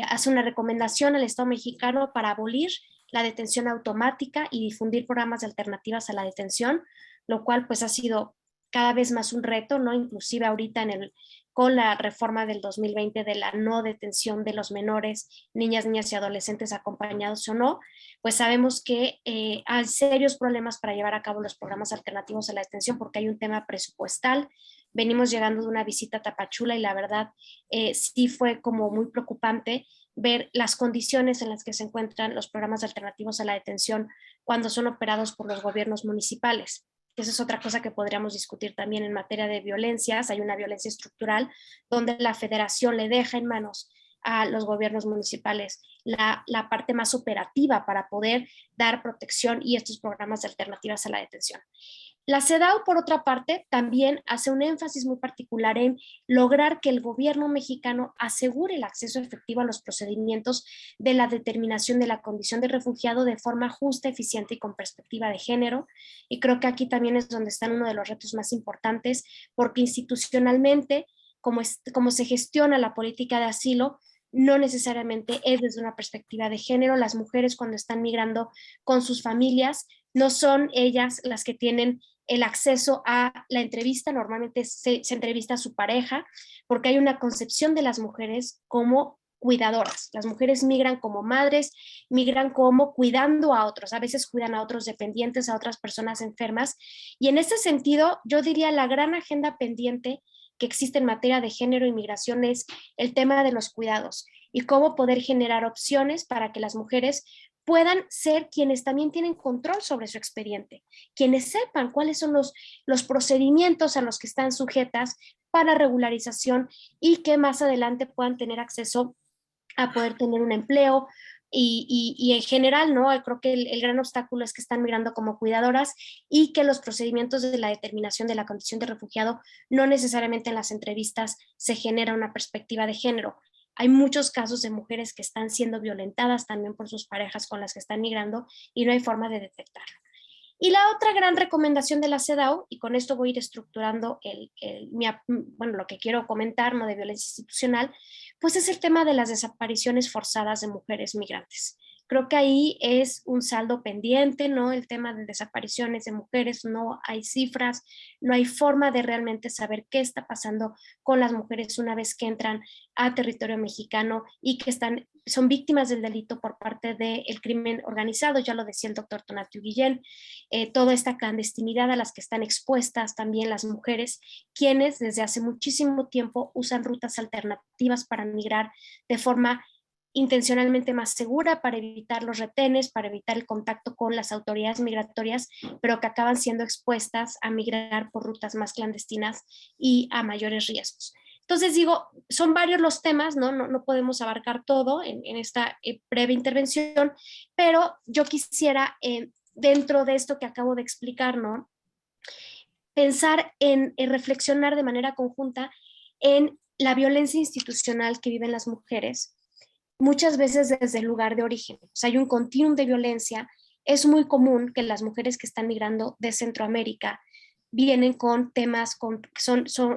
hace una recomendación al Estado mexicano para abolir la detención automática y difundir programas de alternativas a la detención, lo cual pues ha sido cada vez más un reto, ¿no? Inclusive ahorita con la reforma del 2020 de la no detención de los menores, niñas y adolescentes acompañados o no, pues sabemos que hay serios problemas para llevar a cabo los programas alternativos a la detención porque hay un tema presupuestal. Venimos llegando de una visita a Tapachula y la verdad sí fue como muy preocupante ver las condiciones en las que se encuentran los programas alternativos a la detención cuando son operados por los gobiernos municipales. Esa es otra cosa que podríamos discutir también en materia de violencias. Hay una violencia estructural donde la federación le deja en manos a los gobiernos municipales la parte más operativa para poder dar protección y estos programas de alternativas a la detención. La CEDAW, por otra parte, también hace un énfasis muy particular en lograr que el gobierno mexicano asegure el acceso efectivo a los procedimientos de la determinación de la condición de refugiado de forma justa, eficiente y con perspectiva de género. Y creo que aquí también es donde está uno de los retos más importantes, porque institucionalmente, como se gestiona la política de asilo, no necesariamente es desde una perspectiva de género. Las mujeres cuando están migrando con sus familias, no son ellas las que tienen el acceso a la entrevista. Normalmente se entrevista a su pareja porque hay una concepción de las mujeres como cuidadoras. Las mujeres migran como madres, migran como cuidando a otros, a veces cuidan a otros dependientes, a otras personas enfermas, y en ese sentido yo diría la gran agenda pendiente que existe en materia de género y migración es el tema de los cuidados y cómo poder generar opciones para que las mujeres puedan ser quienes también tienen control sobre su expediente, quienes sepan cuáles son los procedimientos a los que están sujetas para regularización y que más adelante puedan tener acceso a poder tener un empleo. Y en general, ¿no? Creo que el gran obstáculo es que están migrando como cuidadoras y que los procedimientos de la determinación de la condición de refugiado no necesariamente en las entrevistas se genera una perspectiva de género. Hay muchos casos de mujeres que están siendo violentadas también por sus parejas con las que están migrando y no hay forma de detectarlo. Y la otra gran recomendación de la CEDAW, y con esto voy a ir estructurando lo que quiero comentar, ¿no?, de violencia institucional, pues es el tema de las desapariciones forzadas de mujeres migrantes. Creo que ahí es un saldo pendiente, ¿no? El tema de desapariciones de mujeres, no hay cifras, no hay forma de realmente saber qué está pasando con las mujeres una vez que entran a territorio mexicano y que son víctimas del delito por parte del crimen organizado, ya lo decía el doctor Tonatiuh Guillén, toda esta clandestinidad a las que están expuestas también las mujeres, quienes desde hace muchísimo tiempo usan rutas alternativas para migrar de forma intencionalmente más segura, para evitar los retenes, para evitar el contacto con las autoridades migratorias, pero que acaban siendo expuestas a migrar por rutas más clandestinas y a mayores riesgos. Entonces digo, son varios los temas, no podemos abarcar todo en esta breve intervención, pero yo quisiera, dentro de esto que acabo de explicar, ¿no?, pensar en reflexionar de manera conjunta en la violencia institucional que viven las mujeres, muchas veces desde el lugar de origen. O sea, hay un continuum de violencia. Es muy común que las mujeres que están migrando de Centroamérica vienen con temas,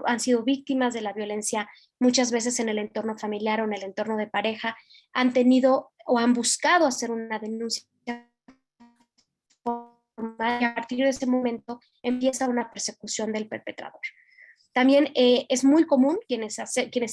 han sido víctimas de la violencia muchas veces en el entorno familiar o en el entorno de pareja, han tenido o han buscado hacer una denuncia. Y a partir de ese momento empieza una persecución del perpetrador. También es muy común, quienes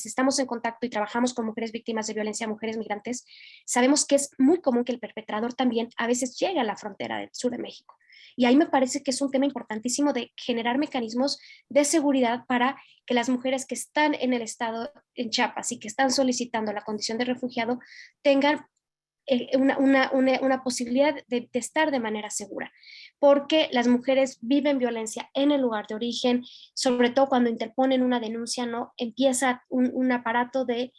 estamos en contacto y trabajamos con mujeres víctimas de violencia, mujeres migrantes, sabemos que es muy común que el perpetrador también a veces llegue a la frontera del sur de México. Y ahí me parece que es un tema importantísimo de generar mecanismos de seguridad para que las mujeres que están en el estado, en Chiapas, y que están solicitando la condición de refugiado, tengan una posibilidad de estar de manera segura, porque las mujeres viven violencia en el lugar de origen, sobre todo cuando interponen una denuncia, ¿no?, empieza un aparato de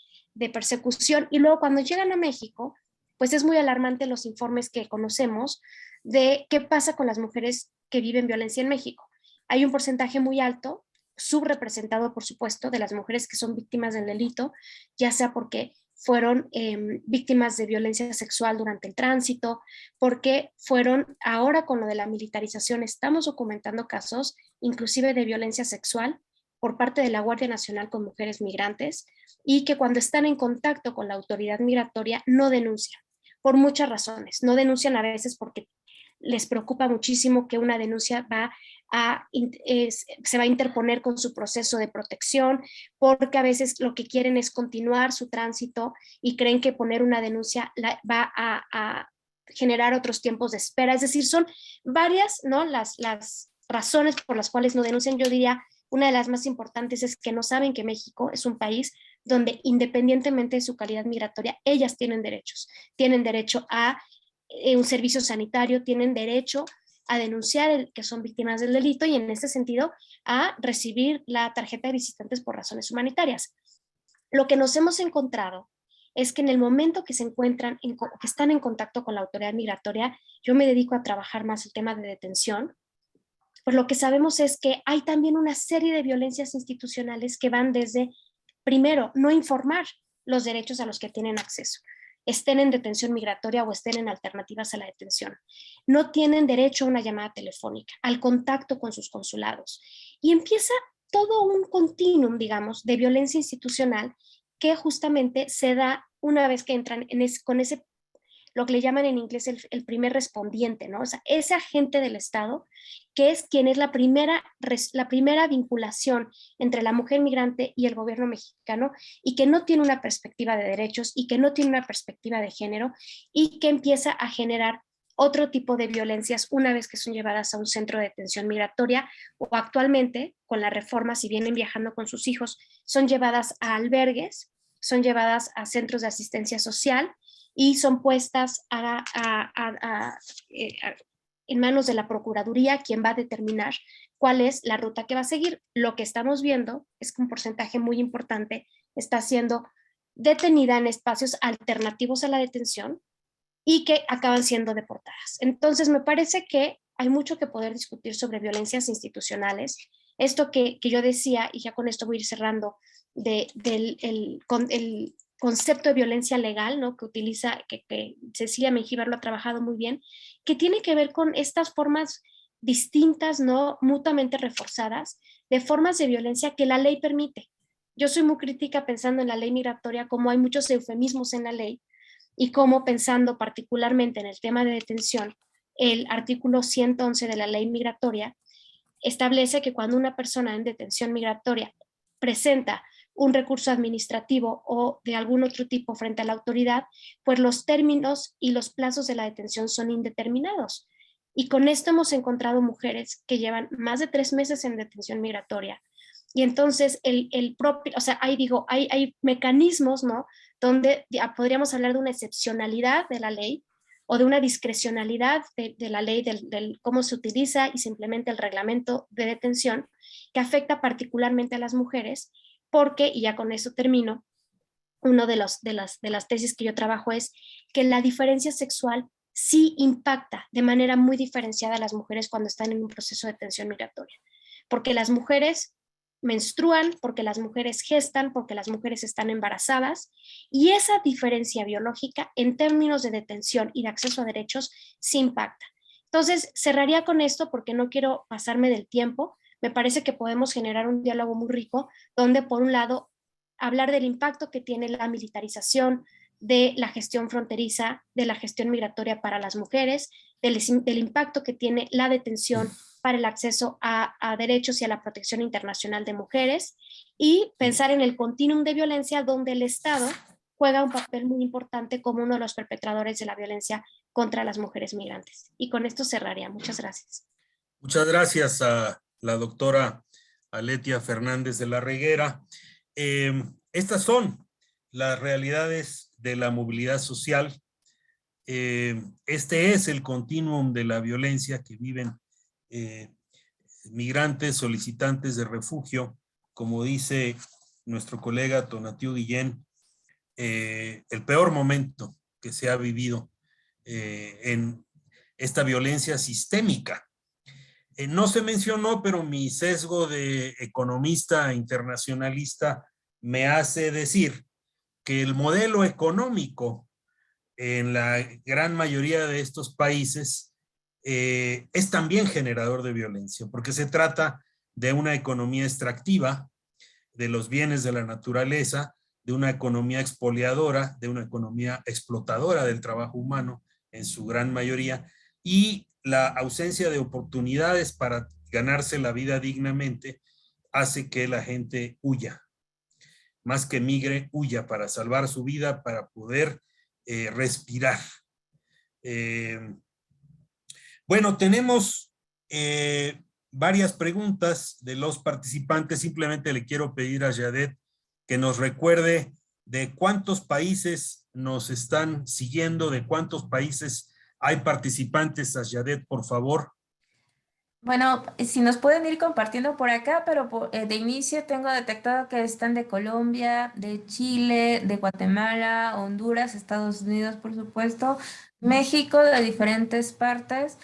persecución, y luego cuando llegan a México, pues es muy alarmante los informes que conocemos de qué pasa con las mujeres que viven violencia en México. Hay un porcentaje muy alto, subrepresentado por supuesto, de las mujeres que son víctimas del delito, ya sea porque fueron víctimas de violencia sexual durante el tránsito, porque fueron, ahora con lo de la militarización, estamos documentando casos inclusive de violencia sexual por parte de la Guardia Nacional con mujeres migrantes, y que cuando están en contacto con la autoridad migratoria no denuncian, por muchas razones. No denuncian a veces porque les preocupa muchísimo que una denuncia se va a interponer con su proceso de protección, porque a veces lo que quieren es continuar su tránsito y creen que poner una denuncia va a generar otros tiempos de espera. Es decir, son varias, ¿no?, las razones por las cuales no denuncian. Yo diría, una de las más importantes es que no saben que México es un país donde, independientemente de su calidad migratoria, ellas tienen derechos. Tienen derecho a un servicio sanitario, tienen derecho a denunciar que son víctimas del delito, y en este sentido a recibir la tarjeta de visitantes por razones humanitarias. Lo que nos hemos encontrado es que en el momento que se encuentran, que están en contacto con la autoridad migratoria, yo me dedico a trabajar más el tema de detención, pues lo que sabemos es que hay también una serie de violencias institucionales que van desde, primero, no informar los derechos a los que tienen acceso, estén en detención migratoria o estén en alternativas a la detención. No tienen derecho a una llamada telefónica, al contacto con sus consulados. Y empieza todo un continuum, digamos, de violencia institucional que justamente se da una vez que entran con ese, lo que le llaman en inglés el primer respondiente, ¿no? O sea, ese agente del Estado, que es quien es la primera vinculación entre la mujer migrante y el gobierno mexicano, y que no tiene una perspectiva de derechos y que no tiene una perspectiva de género, y que empieza a generar otro tipo de violencias una vez que son llevadas a un centro de detención migratoria, o actualmente, con la reforma, si vienen viajando con sus hijos, son llevadas a albergues, son llevadas a centros de asistencia social y son puestas en manos de la Procuraduría, quien va a determinar cuál es la ruta que va a seguir. Lo que estamos viendo es que un porcentaje muy importante está siendo detenida en espacios alternativos a la detención y que acaban siendo deportadas. Entonces, me parece que hay mucho que poder discutir sobre violencias institucionales. Esto que yo decía, y ya con esto voy a ir cerrando, el concepto de violencia legal, ¿no?, que utiliza, que Cecilia Mengíbar lo ha trabajado muy bien, que tiene que ver con estas formas distintas, ¿no? Mutuamente reforzadas, de formas de violencia que la ley permite. Yo soy muy crítica pensando en la ley migratoria, como hay muchos eufemismos en la ley, y como pensando particularmente en el tema de detención, el artículo 111 de la ley migratoria establece que cuando una persona en detención migratoria presenta un recurso administrativo o de algún otro tipo frente a la autoridad, pues los términos y los plazos de la detención son indeterminados. Y con esto hemos encontrado mujeres que llevan más de 3 meses en detención migratoria. Y entonces el propio, o sea, hay mecanismos, ¿no? Donde podríamos hablar de una excepcionalidad de la ley o de una discrecionalidad de la ley, del cómo se utiliza y se implementa el reglamento de detención, que afecta particularmente a las mujeres, porque, y ya con eso termino, una de las tesis que yo trabajo es que la diferencia sexual sí impacta de manera muy diferenciada a las mujeres cuando están en un proceso de detención migratoria, porque las mujeres menstruan, porque las mujeres gestan, porque las mujeres están embarazadas, y esa diferencia biológica en términos de detención y de acceso a derechos sí impacta. Entonces, cerraría con esto porque no quiero pasarme del tiempo. Me parece que podemos generar un diálogo muy rico donde, por un lado, hablar del impacto que tiene la militarización de la gestión fronteriza, de la gestión migratoria para las mujeres, del impacto que tiene la detención para el acceso a derechos y a la protección internacional de mujeres, y pensar en el continuum de violencia donde el Estado juega un papel muy importante como uno de los perpetradores de la violencia contra las mujeres migrantes. Y con esto cerraría. Muchas gracias. Muchas gracias a la doctora Aletia Fernández de la Reguera. Estas son las realidades de la movilidad social. Este es el continuum de la violencia que viven migrantes, solicitantes de refugio, como dice nuestro colega Tonatiuh Guillén, el peor momento que se ha vivido en esta violencia sistémica. No se mencionó, pero mi sesgo de economista internacionalista me hace decir que el modelo económico en la gran mayoría de estos países es también generador de violencia, porque se trata de una economía extractiva de los bienes de la naturaleza, de una economía expoliadora, de una economía explotadora del trabajo humano en su gran mayoría, y la ausencia de oportunidades para ganarse la vida dignamente hace que la gente huya. Más que migre, huya para salvar su vida, para poder respirar. Bueno, tenemos varias preguntas de los participantes. Simplemente le quiero pedir a Yadet que nos recuerde de cuántos países nos están siguiendo, de cuántos países hay participantes. A Yadet, por favor. Bueno, si nos pueden ir compartiendo por acá, pero de inicio tengo detectado que están de Colombia, de Chile, de Guatemala, Honduras, Estados Unidos, por supuesto, México, de diferentes partes,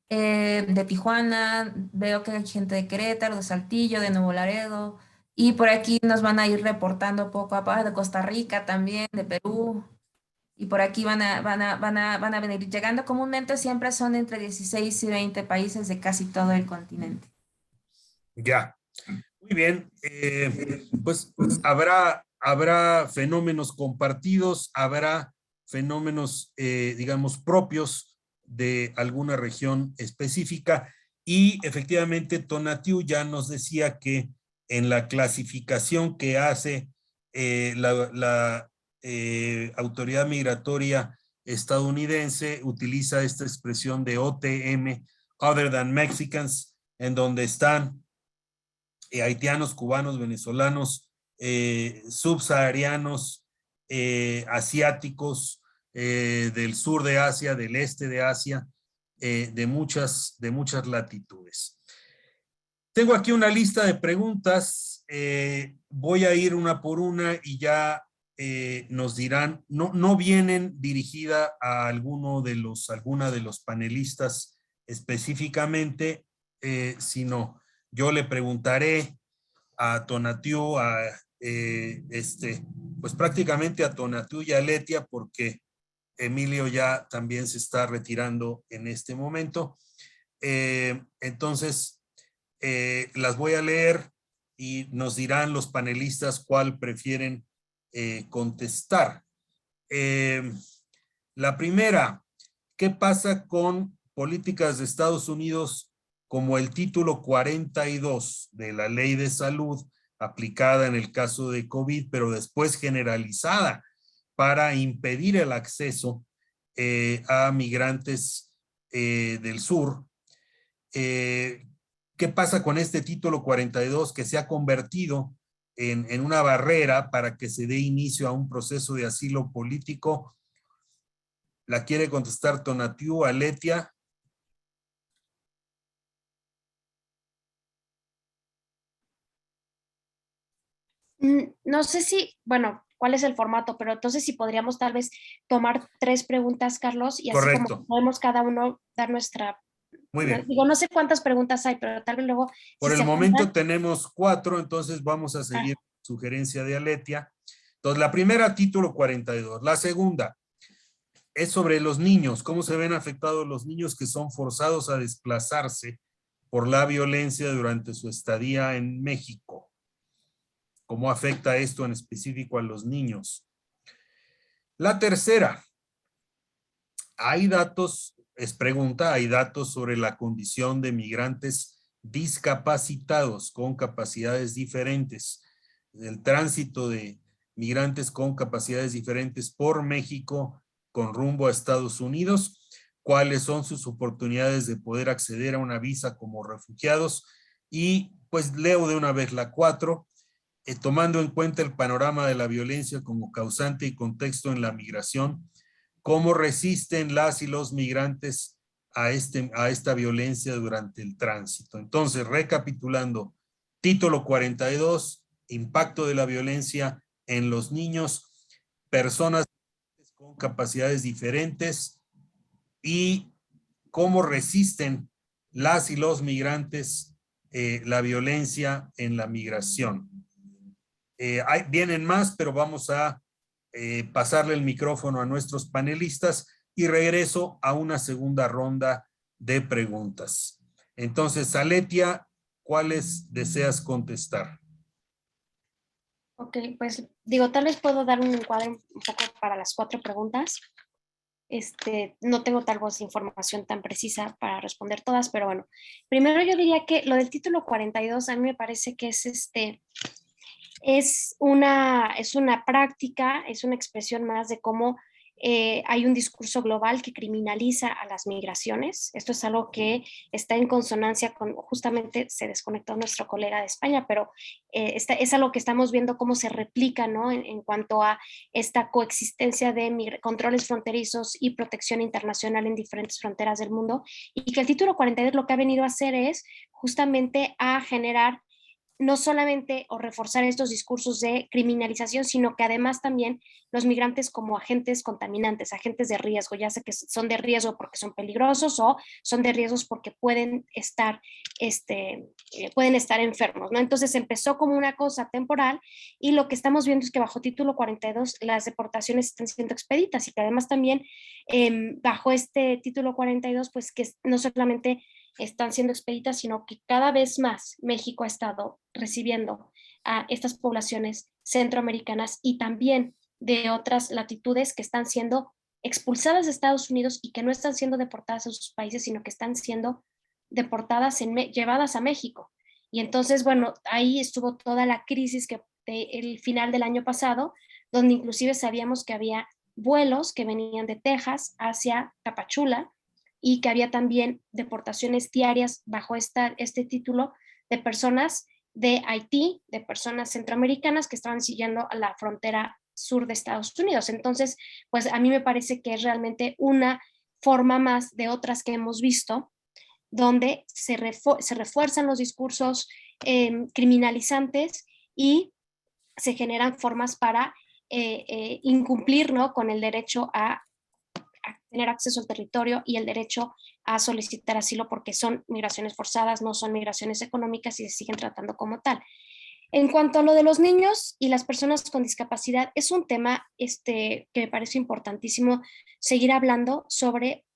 de Tijuana, veo que hay gente de Querétaro, de Saltillo, de Nuevo Laredo, y por aquí nos van a ir reportando poco a poco, de Costa Rica también, de Perú. Y por aquí van a venir llegando. Comúnmente siempre son entre 16 y 20 países de casi todo el continente. Ya, muy bien. Pues habrá fenómenos compartidos, habrá fenómenos, digamos, propios de alguna región específica. Y efectivamente, Tonatiuh ya nos decía que en la clasificación que hace la autoridad migratoria estadounidense, utiliza esta expresión de OTM, Other Than Mexicans, en donde están haitianos, cubanos, venezolanos, subsaharianos, asiáticos, del sur de Asia, del este de Asia, de muchas latitudes. Tengo aquí una lista de preguntas. Voy a ir una por una y ya nos dirán, no vienen dirigida a alguna de los panelistas específicamente, sino yo le preguntaré a Tonatiuh, pues prácticamente a Tonatiuh y a Aletia, porque Emilio ya también se está retirando en este momento. Entonces, las voy a leer y nos dirán los panelistas cuál prefieren contestar. La primera, ¿qué pasa con políticas de Estados Unidos como el título 42 de la Ley de Salud aplicada en el caso de COVID, pero después generalizada para impedir el acceso a migrantes del sur? ¿Qué pasa con este título 42 que se ha convertido en una barrera para que se dé inicio a un proceso de asilo político? ¿La quiere contestar Tonatiuh, Aletia? No sé si, bueno, cuál es el formato, pero entonces si podríamos tal vez tomar 3 preguntas, Carlos, y así como Correcto. podemos cada uno dar nuestra, Muy bien. digo, no sé cuántas preguntas hay, pero tal vez luego, Por si el se momento juntan, tenemos 4, entonces vamos a seguir sugerencia de Aletia. Entonces, la primera, título 42. La segunda es sobre los niños, cómo se ven afectados los niños que son forzados a desplazarse por la violencia durante su estadía en México. ¿Cómo afecta esto en específico a los niños? La tercera, hay datos, es pregunta, hay datos sobre la condición de migrantes discapacitados con capacidades diferentes, el tránsito de migrantes con capacidades diferentes por México con rumbo a Estados Unidos, cuáles son sus oportunidades de poder acceder a una visa como refugiados, y pues leo de una vez la 4, tomando en cuenta el panorama de la violencia como causante y contexto en la migración, cómo resisten las y los migrantes a esta violencia durante el tránsito. Entonces, recapitulando, título 42, impacto de la violencia en los niños, personas con capacidades diferentes y cómo resisten las y los migrantes la violencia en la migración. Vienen más, pero vamos a pasarle el micrófono a nuestros panelistas y regreso a una segunda ronda de preguntas. Entonces, Aletia, ¿cuáles deseas contestar? ok, pues digo, tal vez puedo dar un encuadre un poco para las 4 preguntas. No tengo tal vez información tan precisa para responder todas, pero bueno, primero yo diría que lo del título 42 a mí me parece que es una práctica, es una expresión más de cómo hay un discurso global que criminaliza a las migraciones. Esto es algo que está en consonancia con, justamente se desconectó nuestro colega de España, pero es algo que estamos viendo cómo se replica, ¿no? En cuanto a esta coexistencia de controles fronterizos y protección internacional en diferentes fronteras del mundo, y que el título 42 lo que ha venido a hacer es justamente a generar no solamente o reforzar estos discursos de criminalización, sino que además también los migrantes como agentes contaminantes, agentes de riesgo, ya sea que son de riesgo porque son peligrosos o son de riesgos porque pueden estar enfermos, ¿no? Entonces empezó como una cosa temporal y lo que estamos viendo es que bajo título 42 las deportaciones están siendo expeditas y que además también bajo este título 42 pues que no solamente están siendo expeditas, sino que cada vez más México ha estado recibiendo a estas poblaciones centroamericanas y también de otras latitudes que están siendo expulsadas de Estados Unidos y que no están siendo deportadas a sus países, sino que están siendo deportadas, llevadas a México. Y entonces, bueno, ahí estuvo toda la crisis el final del año pasado, donde inclusive sabíamos que había vuelos que venían de Texas hacia Tapachula, y que había también deportaciones diarias bajo este título de personas de Haití, de personas centroamericanas que estaban siguiendo a la frontera sur de Estados Unidos. Entonces, pues a mí me parece que es realmente una forma más de otras que hemos visto, donde se refuerzan los discursos criminalizantes y se generan formas para incumplir, ¿no?, con el derecho a tener acceso al territorio y el derecho a solicitar asilo, porque son migraciones forzadas, no son migraciones económicas y se siguen tratando como tal. En cuanto a lo de los niños y las personas con discapacidad, es un tema que me parece importantísimo seguir hablando sobre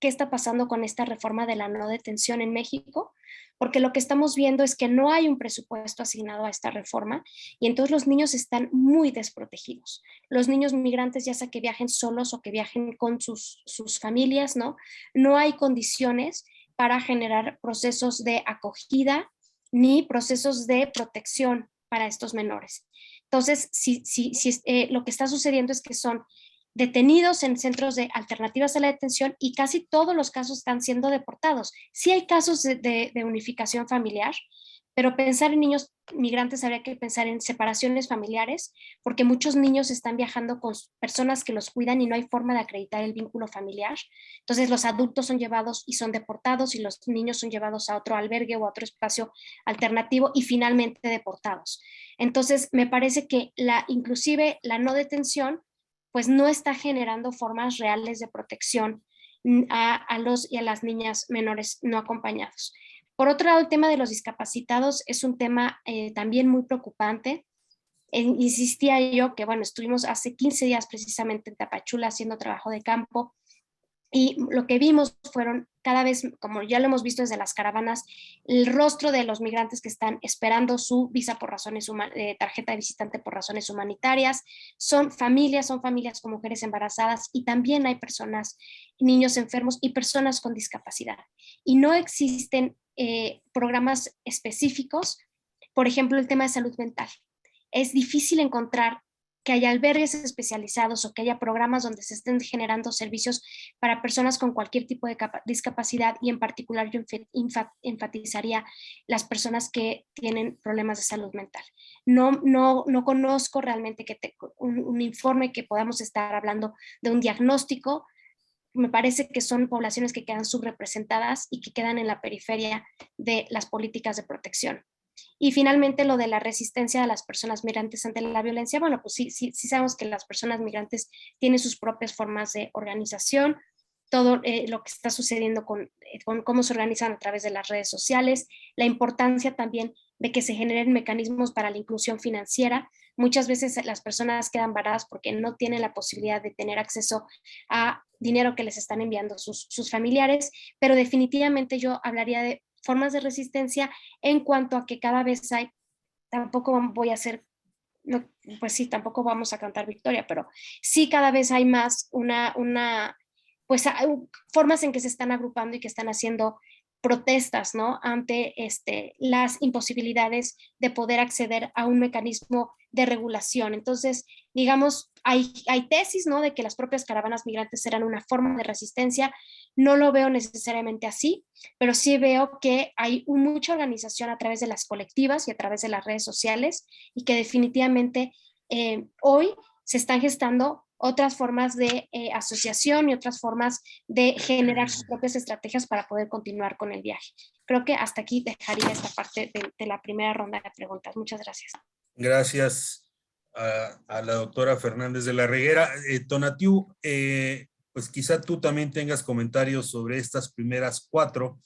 qué está pasando con esta reforma de la no detención en México, porque lo que estamos viendo es que no hay un presupuesto asignado a esta reforma y entonces los niños están muy desprotegidos. Los niños migrantes, ya sea que viajen solos o que viajen con sus familias, ¿no? No hay condiciones para generar procesos de acogida ni procesos de protección para estos menores. Entonces, lo que está sucediendo es que son detenidos en centros de alternativas a la detención y casi todos los casos están siendo deportados. Sí hay casos de unificación familiar, pero pensar en niños migrantes habría que pensar en separaciones familiares, porque muchos niños están viajando con personas que los cuidan y no hay forma de acreditar el vínculo familiar. Entonces los adultos son llevados y son deportados y los niños son llevados a otro albergue o a otro espacio alternativo y finalmente deportados. Entonces me parece que inclusive la no detención pues no está generando formas reales de protección a los y a las niñas menores no acompañados. Por otro lado, el tema de los discapacitados es un tema también muy preocupante. Insistía yo que, bueno, estuvimos hace 15 días precisamente en Tapachula haciendo trabajo de campo y lo que vimos fueron cada vez, como ya lo hemos visto desde las caravanas, el rostro de los migrantes que están esperando su visa por razones tarjeta de visitante por razones humanitarias. Son familias con mujeres embarazadas y también hay personas, niños enfermos y personas con discapacidad. Y no existen programas específicos, por ejemplo, el tema de salud mental. Es difícil encontrar que haya albergues especializados o que haya programas donde se estén generando servicios para personas con cualquier tipo de discapacidad y en particular yo enfatizaría las personas que tienen problemas de salud mental. No conozco realmente un informe que podamos estar hablando de un diagnóstico. Me parece que son poblaciones que quedan subrepresentadas y que quedan en la periferia de las políticas de protección. Y finalmente lo de la resistencia de las personas migrantes ante la violencia, bueno, pues sí sabemos que las personas migrantes tienen sus propias formas de organización, todo lo que está sucediendo con cómo se organizan a través de las redes sociales, la importancia también de que se generen mecanismos para la inclusión financiera. Muchas veces las personas quedan varadas porque no tienen la posibilidad de tener acceso a dinero que les están enviando sus familiares, pero definitivamente yo hablaría de formas de resistencia en cuanto a que cada vez hay, tampoco voy a hacer, no, pues sí, tampoco vamos a cantar victoria, pero sí cada vez hay más pues hay formas en que se están agrupando y que están haciendo protestas, ¿no? Ante las imposibilidades de poder acceder a un mecanismo de regulación. Entonces, digamos, hay tesis, ¿no? De que las propias caravanas migrantes eran una forma de resistencia. No lo veo necesariamente así, pero sí veo que hay mucha organización a través de las colectivas y a través de las redes sociales y que definitivamente hoy se están gestando otras formas de asociación y otras formas de generar sus propias estrategias para poder continuar con el viaje. Creo que hasta aquí dejaría esta parte de la primera ronda de preguntas. Muchas gracias. Gracias a la doctora Fernández de la Reguera. Tonatiuh, pues quizá tú también tengas comentarios sobre estas primeras 4,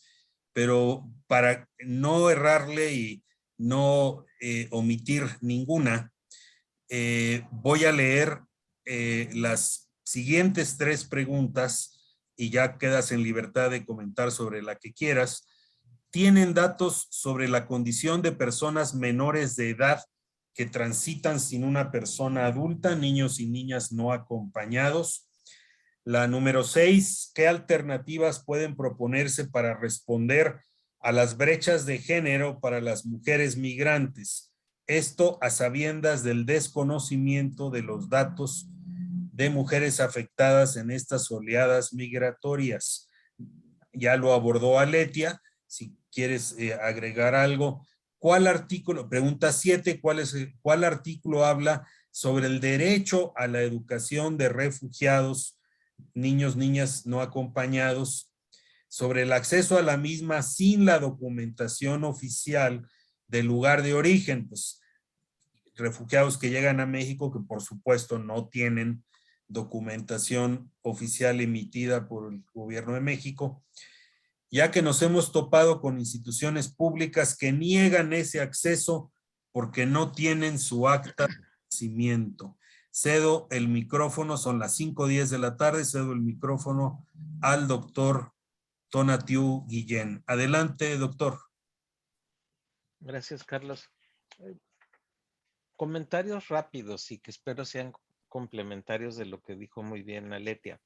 pero para no errarle y no omitir ninguna, voy a leer las siguientes 3 preguntas y ya quedas en libertad de comentar sobre la que quieras. ¿Tienen datos sobre la condición de personas menores de edad que transitan sin una persona adulta, niños y niñas no acompañados? La número 6, ¿qué alternativas pueden proponerse para responder a las brechas de género para las mujeres migrantes? Esto a sabiendas del desconocimiento de los datos de mujeres afectadas en estas oleadas migratorias. Ya lo abordó Aletia, si quieres agregar algo. ¿Cuál artículo? Pregunta 7, ¿cuál artículo habla sobre el derecho a la educación de refugiados, niños, niñas no acompañados, sobre el acceso a la misma sin la documentación oficial del lugar de origen? Pues refugiados que llegan a México que por supuesto no tienen documentación oficial emitida por el gobierno de México, ya que nos hemos topado con instituciones públicas que niegan ese acceso porque no tienen su acta de nacimiento. cedo el micrófono, son las 5:10 de la tarde, cedo el micrófono al doctor Tonatiuh Guillén. Adelante, doctor. Gracias, Carlos. Comentarios rápidos y que espero sean complementarios de lo que dijo muy bien Aletia.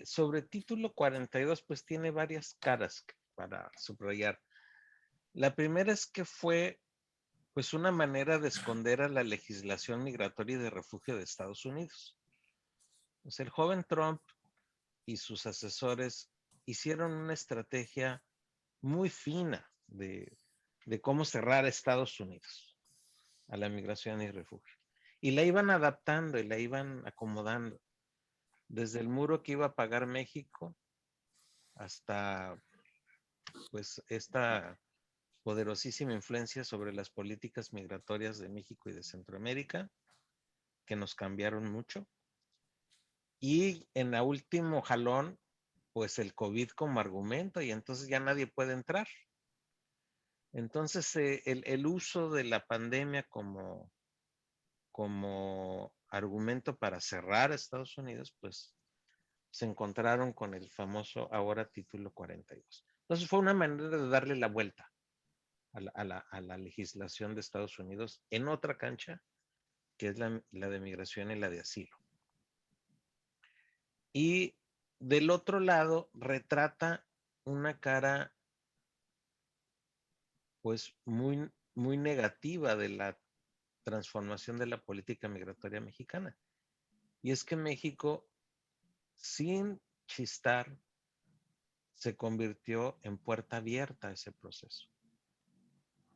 Sobre título 42, pues tiene varias caras para subrayar. La primera es que fue pues una manera de esconder a la legislación migratoria y de refugio de Estados Unidos. Pues el joven Trump y sus asesores hicieron una estrategia muy fina de cómo cerrar a Estados Unidos a la migración y refugio. Y la iban adaptando y la iban acomodando. Desde el muro que iba a pagar México hasta pues esta poderosísima influencia sobre las políticas migratorias de México y de Centroamérica, que nos cambiaron mucho. Y en la último jalón, pues el COVID como argumento, y entonces ya nadie puede entrar. Entonces el uso de la pandemia como argumento para cerrar a Estados Unidos, pues se encontraron con el famoso ahora título 42. Entonces fue una manera de darle la vuelta a la legislación de Estados Unidos en otra cancha, que es la de migración y la de asilo. Y del otro lado retrata una cara pues muy, muy negativa de la transformación de la política migratoria mexicana. Y es que México, sin chistar, se convirtió en puerta abierta a ese proceso.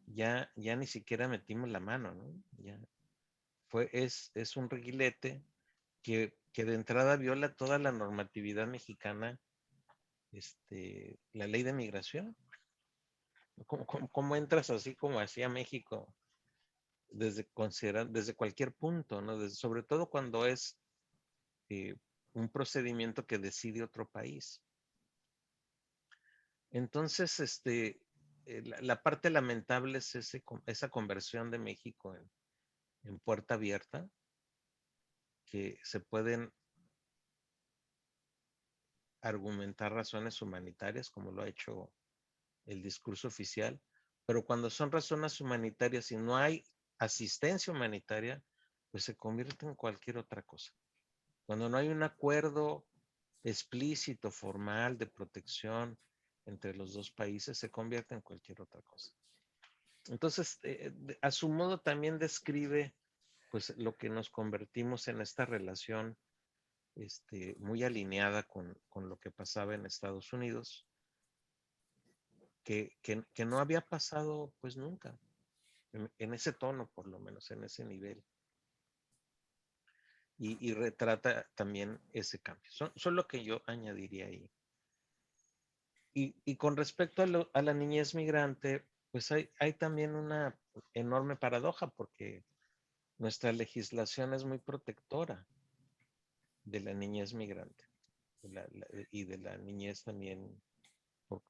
Ya ni siquiera metimos la mano, ¿no? Ya es un reguilete que de entrada viola toda la normatividad mexicana, la ley de migración. ¿Cómo entras así como hacia México desde cualquier punto, ¿no? Sobre todo cuando es un procedimiento que decide otro país. Entonces, la parte lamentable es esa conversión de México en puerta abierta, que se pueden argumentar razones humanitarias, como lo ha hecho el discurso oficial, pero cuando son razones humanitarias y no hay asistencia humanitaria, pues se convierte en cualquier otra cosa. Cuando no hay un acuerdo explícito, formal, de protección entre los dos países, se convierte en cualquier otra cosa. Entonces, a su modo también describe pues lo que nos convertimos en esta relación muy alineada con lo que pasaba en Estados Unidos, que no había pasado pues nunca, en ese tono por lo menos, en ese nivel. Y retrata también ese cambio. Son lo que yo añadiría ahí. Y con respecto a la niñez migrante, pues hay también una enorme paradoja, porque nuestra legislación es muy protectora de la niñez migrante y de la niñez también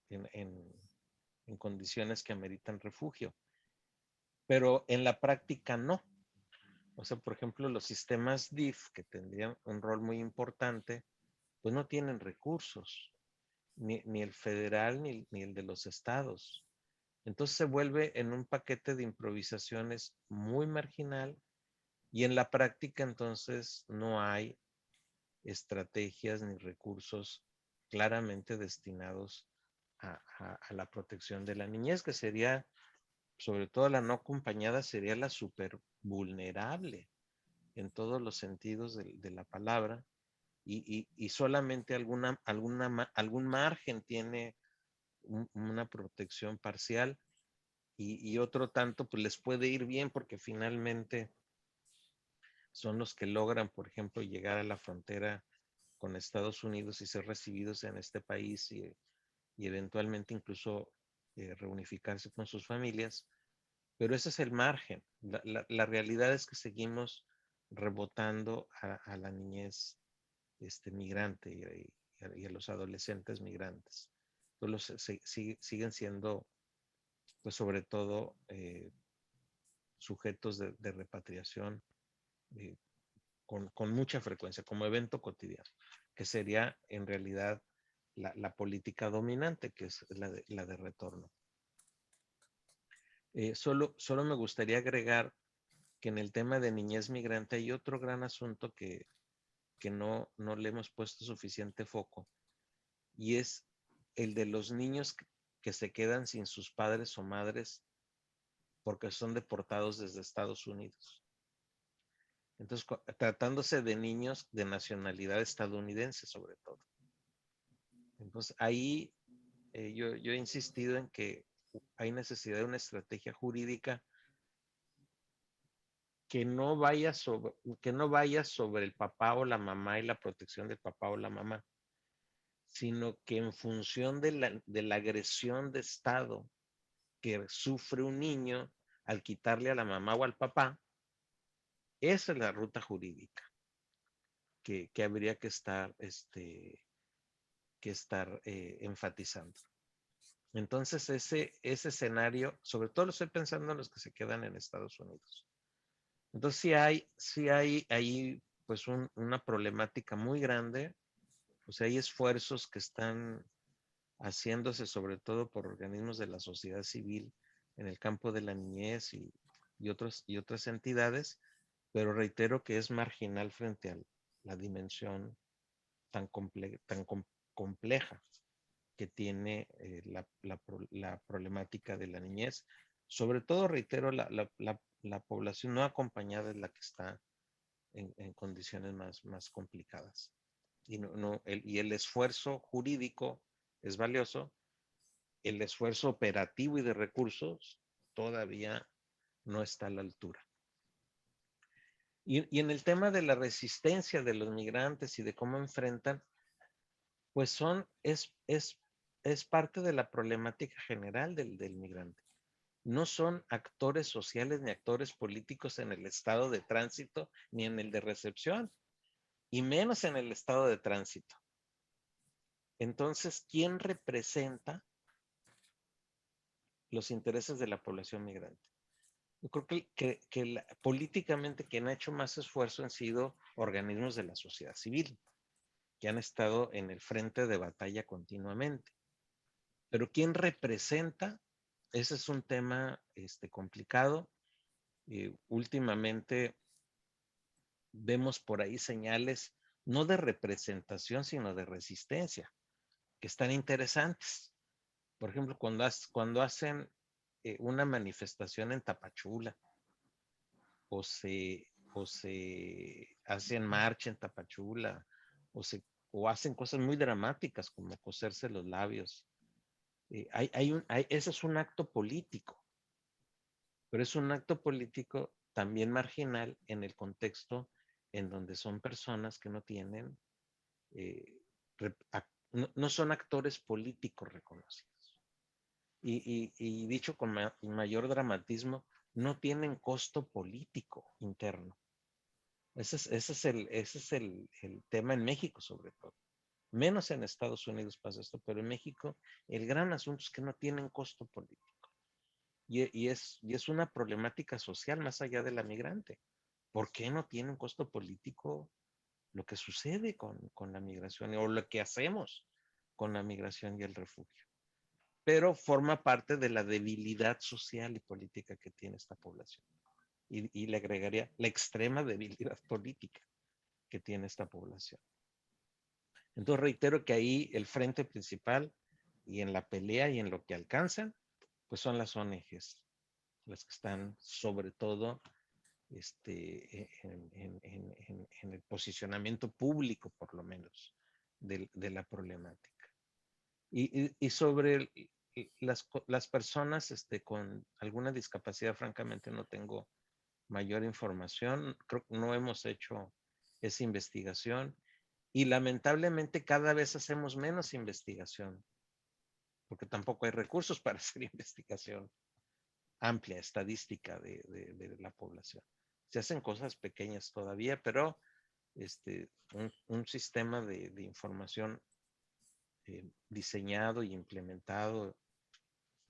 en condiciones que ameritan refugio. Pero en la práctica no. O sea, por ejemplo, los sistemas DIF, que tendrían un rol muy importante, pues no tienen recursos, ni el federal ni el de los estados. Entonces se vuelve en un paquete de improvisaciones muy marginal, y en la práctica entonces no hay estrategias ni recursos claramente destinados a la protección de la niñez, que sería, sobre todo la no acompañada, sería la súper vulnerable en todos los sentidos de la palabra, y solamente algún margen tiene una protección parcial, y otro tanto pues les puede ir bien porque finalmente son los que logran, por ejemplo, llegar a la frontera con Estados Unidos y ser recibidos en este país, y eventualmente incluso reunificarse con sus familias. Pero ese es el margen. La realidad es que seguimos rebotando a la niñez migrante y a los adolescentes migrantes. Entonces siguen siendo, pues sobre todo, sujetos de repatriación eh, con mucha frecuencia, como evento cotidiano, que sería en realidad la política dominante, que es la de retorno. Solo me gustaría agregar que en el tema de niñez migrante hay otro gran asunto que no le hemos puesto suficiente foco, y es el de los niños que se quedan sin sus padres o madres porque son deportados desde Estados Unidos. Entonces, tratándose de niños de nacionalidad estadounidense sobre todo. Entonces, ahí yo he insistido en que hay necesidad de una estrategia jurídica que no vaya sobre el papá o la mamá y la protección del papá o la mamá, sino que en función de la agresión de Estado que sufre un niño al quitarle a la mamá o al papá, esa es la ruta jurídica que habría que estar, enfatizando. Entonces, ese escenario, sobre todo lo estoy pensando en los que se quedan en Estados Unidos. Entonces, sí hay ahí pues una problemática muy grande. O sea, hay esfuerzos que están haciéndose sobre todo por organismos de la sociedad civil en el campo de la niñez y otras entidades, pero reitero que es marginal frente a la dimensión tan compleja que tiene la problemática de la niñez. Sobre todo, reitero, la población no acompañada es la que está en condiciones más complicadas. Y el esfuerzo jurídico es valioso, el esfuerzo operativo y de recursos todavía no está a la altura. Y en el tema de la resistencia de los migrantes y de cómo enfrentan, pues es parte de la problemática general del migrante. No son actores sociales ni actores políticos en el estado de tránsito ni en el de recepción, y menos en el estado de tránsito. Entonces, ¿quién representa los intereses de la población migrante? Yo creo que políticamente quien ha hecho más esfuerzo han sido organismos de la sociedad civil, que han estado en el frente de batalla continuamente. Pero ¿quién representa? Ese es un tema complicado. Últimamente vemos por ahí señales no de representación, sino de resistencia, que están interesantes. Por ejemplo, cuando hacen una manifestación en Tapachula, o se hacen marcha en Tapachula, o hacen cosas muy dramáticas como coserse los labios. Ese es un acto político, pero es un acto político también marginal en el contexto en donde son personas que no tienen, no son actores políticos reconocidos. Y dicho con mayor dramatismo, no tienen costo político interno. Ese es el tema en México, sobre todo. Menos en Estados Unidos pasa esto, pero en México el gran asunto es que no tienen costo político. Y es una problemática social más allá de la migrante. ¿Por qué no tienen costo político lo que sucede con la migración o lo que hacemos con la migración y el refugio? Pero forma parte de la debilidad social y política que tiene esta población. Y le agregaría la extrema debilidad política que tiene esta población. Entonces reitero que ahí el frente principal y en la pelea y en lo que alcanzan, pues son las ONGs, las que están sobre todo en el posicionamiento público, por lo menos, de la problemática. Y sobre las personas con alguna discapacidad, francamente no tengo mayor información. Creo que no hemos hecho esa investigación y lamentablemente cada vez hacemos menos investigación porque tampoco hay recursos para hacer investigación amplia, estadística de la población. Se hacen cosas pequeñas todavía, pero un sistema de información diseñado y implementado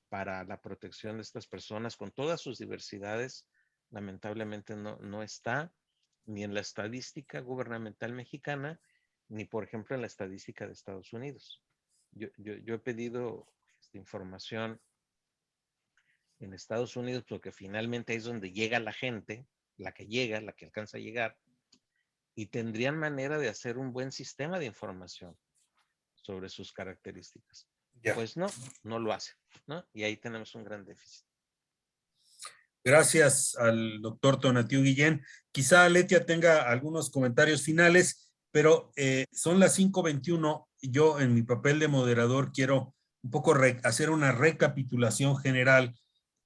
para la protección de estas personas con todas sus diversidades, lamentablemente no está. ni en la estadística gubernamental mexicana, ni por ejemplo en la estadística de Estados Unidos. Yo he pedido información en Estados Unidos porque finalmente es donde llega la gente, la que alcanza a llegar, y tendrían manera de hacer un buen sistema de información sobre sus características. Ya. Pues no lo hace, ¿no? Y ahí tenemos un gran déficit. Gracias al doctor Tonatiuh Guillén. Quizá Letia tenga algunos comentarios finales, pero son las 5:21. Yo en mi papel de moderador quiero un poco hacer una recapitulación general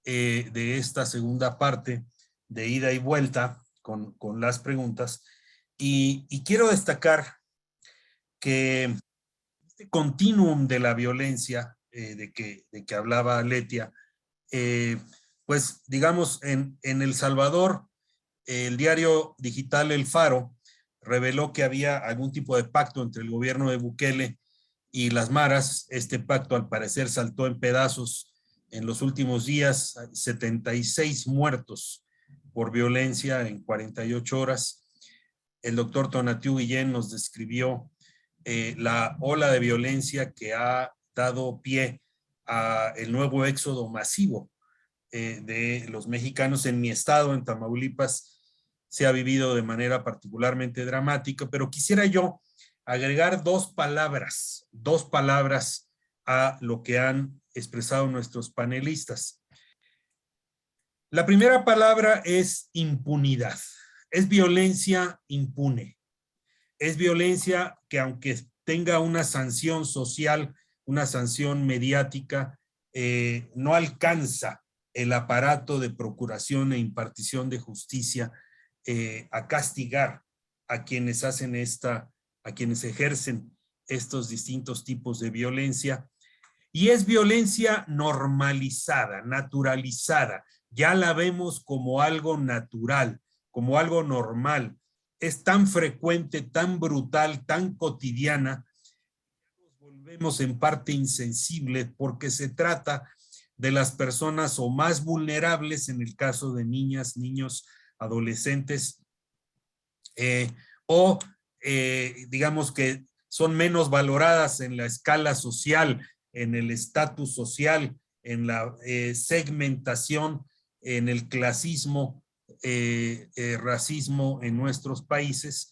de esta segunda parte de ida y vuelta con las preguntas. Y quiero destacar que este continuum de la violencia de que hablaba Letia, pues digamos en El Salvador, el diario digital El Faro reveló que había algún tipo de pacto entre el gobierno de Bukele y las maras. Este pacto al parecer saltó en pedazos en los últimos días, 76 muertos por violencia en 48 horas. El doctor Tonatiuh Guillén nos describió la ola de violencia que ha dado pie a el nuevo éxodo masivo de los mexicanos. En mi estado, en Tamaulipas, se ha vivido de manera particularmente dramática, pero quisiera yo agregar dos palabras a lo que han expresado nuestros panelistas. La primera palabra es impunidad. Es violencia impune. Es violencia que, aunque tenga una sanción social, una sanción mediática, no alcanza el aparato de procuración e impartición de justicia a castigar a quienes a quienes ejercen estos distintos tipos de violencia. Y es violencia normalizada, naturalizada. Ya la vemos como algo natural, como algo normal. Es tan frecuente, tan brutal, tan cotidiana, nos volvemos en parte insensibles porque se trata de las personas o más vulnerables, en el caso de niñas, niños, adolescentes, digamos que son menos valoradas en la escala social, en el estatus social, en la segmentación, en el clasismo, racismo en nuestros países,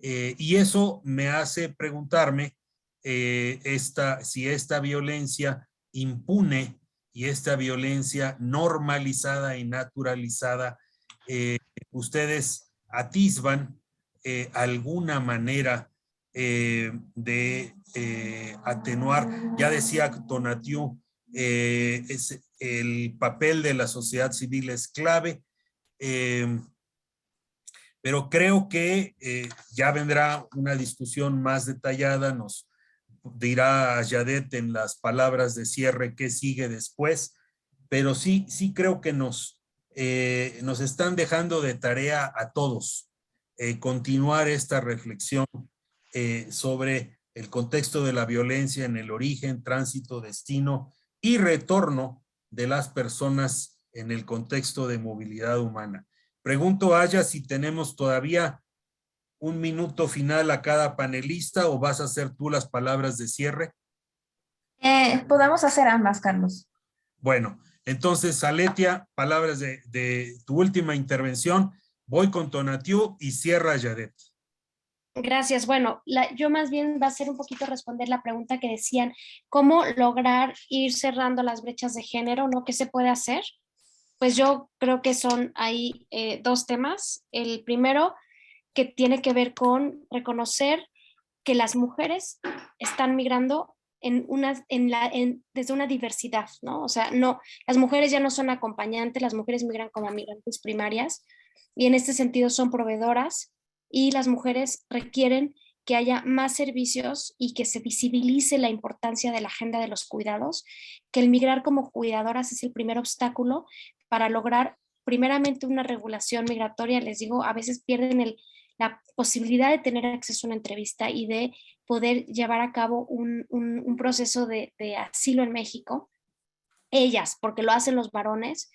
y eso me hace preguntarme si esta violencia impune y esta violencia normalizada y naturalizada, ustedes atisban alguna manera de atenuar. Ya decía Tonatiuh, el papel de la sociedad civil es clave, pero creo que ya vendrá una discusión más detallada. Nos dirá Yadet en las palabras de cierre qué sigue después, pero sí creo que nos están dejando de tarea a todos continuar esta reflexión sobre el contexto de la violencia en el origen, tránsito, destino y retorno de las personas en el contexto de movilidad humana. Pregunto, Aya, si tenemos todavía un minuto final a cada panelista o vas a hacer tú las palabras de cierre. Podemos hacer ambas, Carlos. Bueno, entonces, Aletia, palabras de tu última intervención. Voy con Tonatiuh y cierra Yadet. Gracias. Bueno, yo más bien va a ser un poquito responder la pregunta que decían, ¿cómo lograr ir cerrando las brechas de género, ¿no? ¿Qué se puede hacer? Pues yo creo que son ahí dos temas. El primero, que tiene que ver con reconocer que las mujeres están migrando desde una diversidad, ¿no? O sea, no, las mujeres ya no son acompañantes, las mujeres migran como migrantes primarias y en este sentido son proveedoras, y las mujeres requieren que haya más servicios y que se visibilice la importancia de la agenda de los cuidados, que el migrar como cuidadoras es el primer obstáculo para lograr primeramente una regulación migratoria. Les digo, a veces pierden la posibilidad de tener acceso a una entrevista y de poder llevar a cabo un proceso de asilo en México. Ellas, porque lo hacen los varones,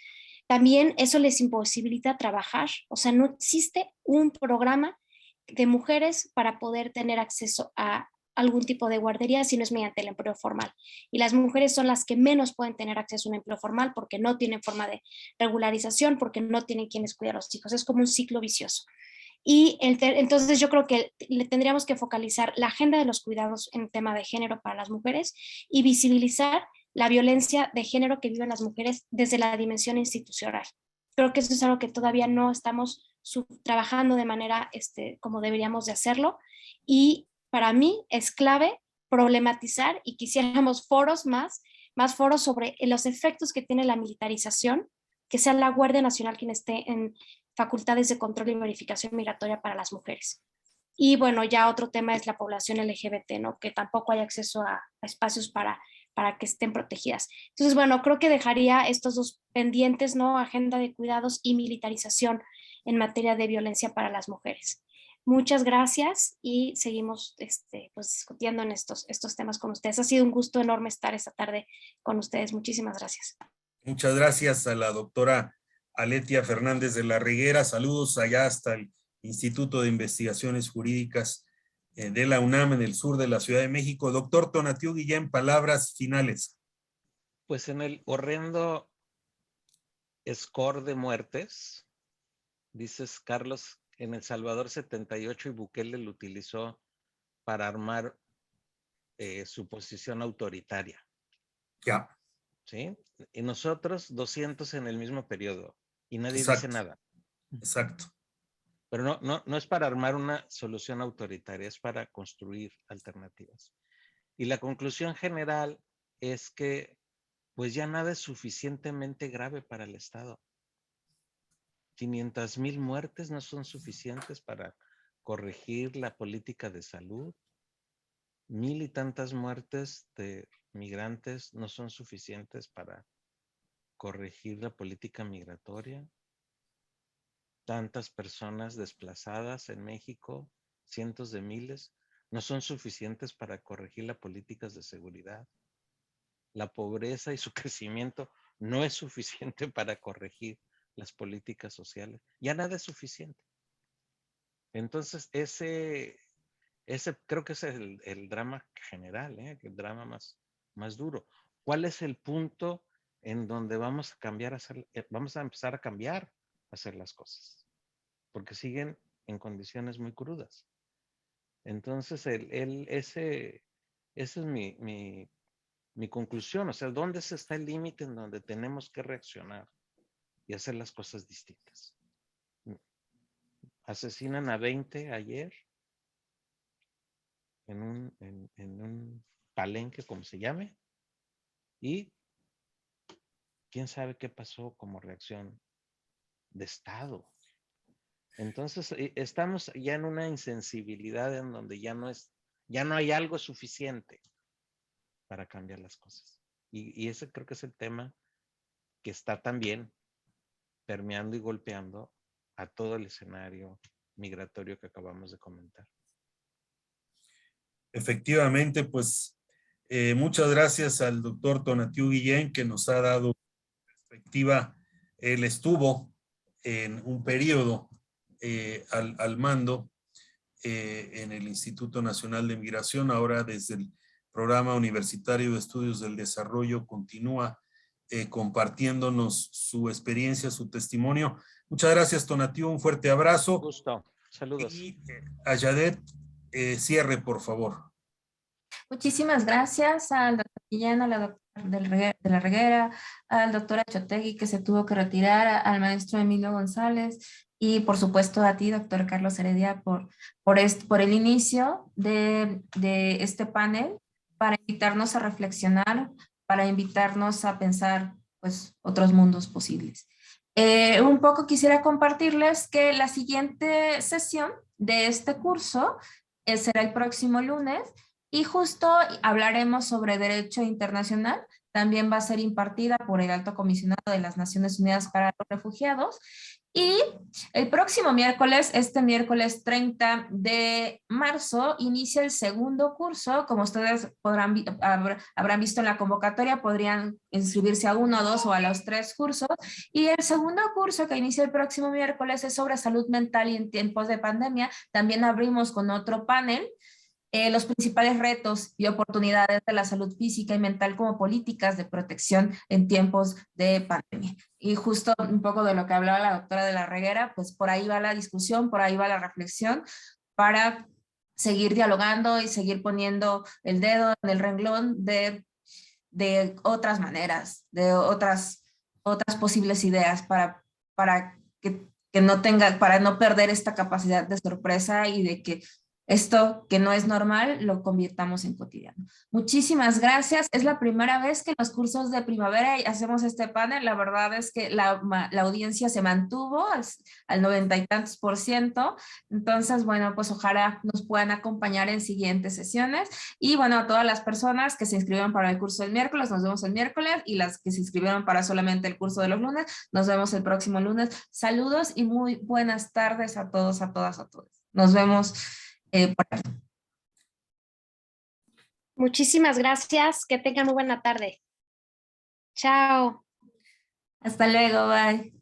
también eso les imposibilita trabajar. O sea, no existe un programa de mujeres para poder tener acceso a algún tipo de guardería si no es mediante el empleo formal. Y las mujeres son las que menos pueden tener acceso a un empleo formal porque no tienen forma de regularización, porque no tienen quienes cuidar a los hijos. Es como un ciclo vicioso. Y entonces yo creo que le tendríamos que focalizar la agenda de los cuidados en tema de género para las mujeres y visibilizar la violencia de género que viven las mujeres desde la dimensión institucional. Creo que eso es algo que todavía no estamos trabajando de manera como deberíamos de hacerlo, y para mí es clave problematizar, y quisiéramos foros más foros sobre los efectos que tiene la militarización, que sea la Guardia Nacional quien esté en facultades de control y verificación migratoria para las mujeres. Y bueno, ya otro tema es la población LGBT, ¿no? Que tampoco hay acceso a espacios para que estén protegidas. Entonces, bueno, creo que dejaría estos dos pendientes, ¿no? Agenda de cuidados y militarización en materia de violencia para las mujeres. Muchas gracias y seguimos pues, discutiendo en estos temas con ustedes. Ha sido un gusto enorme estar esta tarde con ustedes. Muchísimas gracias. Muchas gracias a la doctora Aletia Fernández de la Reguera. Saludos allá hasta el Instituto de Investigaciones Jurídicas de la UNAM en el sur de la Ciudad de México. Doctor Tonatiuh Guillén, palabras finales. Pues en el horrendo score de muertes, dices, Carlos, en El Salvador 78 y Bukele lo utilizó para armar su posición autoritaria. Ya. ¿Sí? Y nosotros 200 en el mismo periodo y nadie Exacto. dice nada. Exacto. Pero no es para armar una solución autoritaria, es para construir alternativas. Y la conclusión general es que pues ya nada es suficientemente grave para el Estado. 500,000 muertes no son suficientes para corregir la política de salud. 1,000 y tantas muertes de migrantes no son suficientes para corregir la política migratoria. Tantas personas desplazadas en México, cientos de miles, no son suficientes para corregir las políticas de seguridad. La pobreza y su crecimiento no es suficiente para corregir las políticas sociales. Ya nada es suficiente. Entonces, ese creo que es el drama general, el drama más duro. ¿Cuál es el punto en donde vamos a empezar a cambiar, a hacer las cosas? Porque siguen en condiciones muy crudas. Entonces, esa es mi conclusión. O sea, ¿dónde está el límite en donde tenemos que reaccionar y hacer las cosas distintas? Asesinan a 20 ayer en un palenque, como se llame, y quién sabe qué pasó como reacción de Estado. Entonces, estamos ya en una insensibilidad en donde ya no hay algo suficiente para cambiar las cosas. Y ese creo que es el tema que está también permeando y golpeando a todo el escenario migratorio que acabamos de comentar. Efectivamente, pues muchas gracias al doctor Tonatiuh Guillén, que nos ha dado perspectiva. Él estuvo en un periodo al mando en el Instituto Nacional de Migración. Ahora desde el Programa Universitario de Estudios del Desarrollo continúa compartiéndonos su experiencia, su testimonio. Muchas gracias, Tonatiuh, un fuerte abrazo. Gusto, saludos. Y a Yadet, cierre, por favor. Muchísimas gracias al doctor Guillén, a la doctora de la Reguera, al doctor Achotegui, que se tuvo que retirar, al maestro Emilio González, y por supuesto a ti, doctor Carlos Heredia, por el inicio de este panel, para invitarnos a reflexionar, para invitarnos a pensar pues, otros mundos posibles. Un poco quisiera compartirles que la siguiente sesión de este curso será el próximo lunes, y justo hablaremos sobre derecho internacional. También va a ser impartida por el Alto Comisionado de las Naciones Unidas para los Refugiados. Y el próximo miércoles, este miércoles 30 de marzo, inicia el segundo curso. Como ustedes habrán visto en la convocatoria, podrían inscribirse a 1, 2 o a los 3 cursos. Y el segundo curso que inicia el próximo miércoles es sobre salud mental y en tiempos de pandemia. También abrimos con otro panel. Los principales retos y oportunidades de la salud física y mental como políticas de protección en tiempos de pandemia. Y justo un poco de lo que hablaba la doctora de la Reguera, pues por ahí va la discusión, por ahí va la reflexión para seguir dialogando y seguir poniendo el dedo en el renglón de otras maneras, de otras posibles ideas para que no tenga, para no perder esta capacidad de sorpresa y de que esto que no es normal lo convirtamos en cotidiano. Muchísimas gracias. Es la primera vez que en los cursos de primavera hacemos este panel. La verdad es que la audiencia se mantuvo al 90 y tantos %. Entonces, bueno, pues ojalá nos puedan acompañar en siguientes sesiones. Y bueno, a todas las personas que se inscribieron para el curso del miércoles, nos vemos el miércoles. Y las que se inscribieron para solamente el curso de los lunes, nos vemos el próximo lunes. Saludos y muy buenas tardes a todos, a todas, a todos. Nos vemos. Muchísimas gracias. Que tengan muy buena tarde. Chao. Hasta luego. Bye.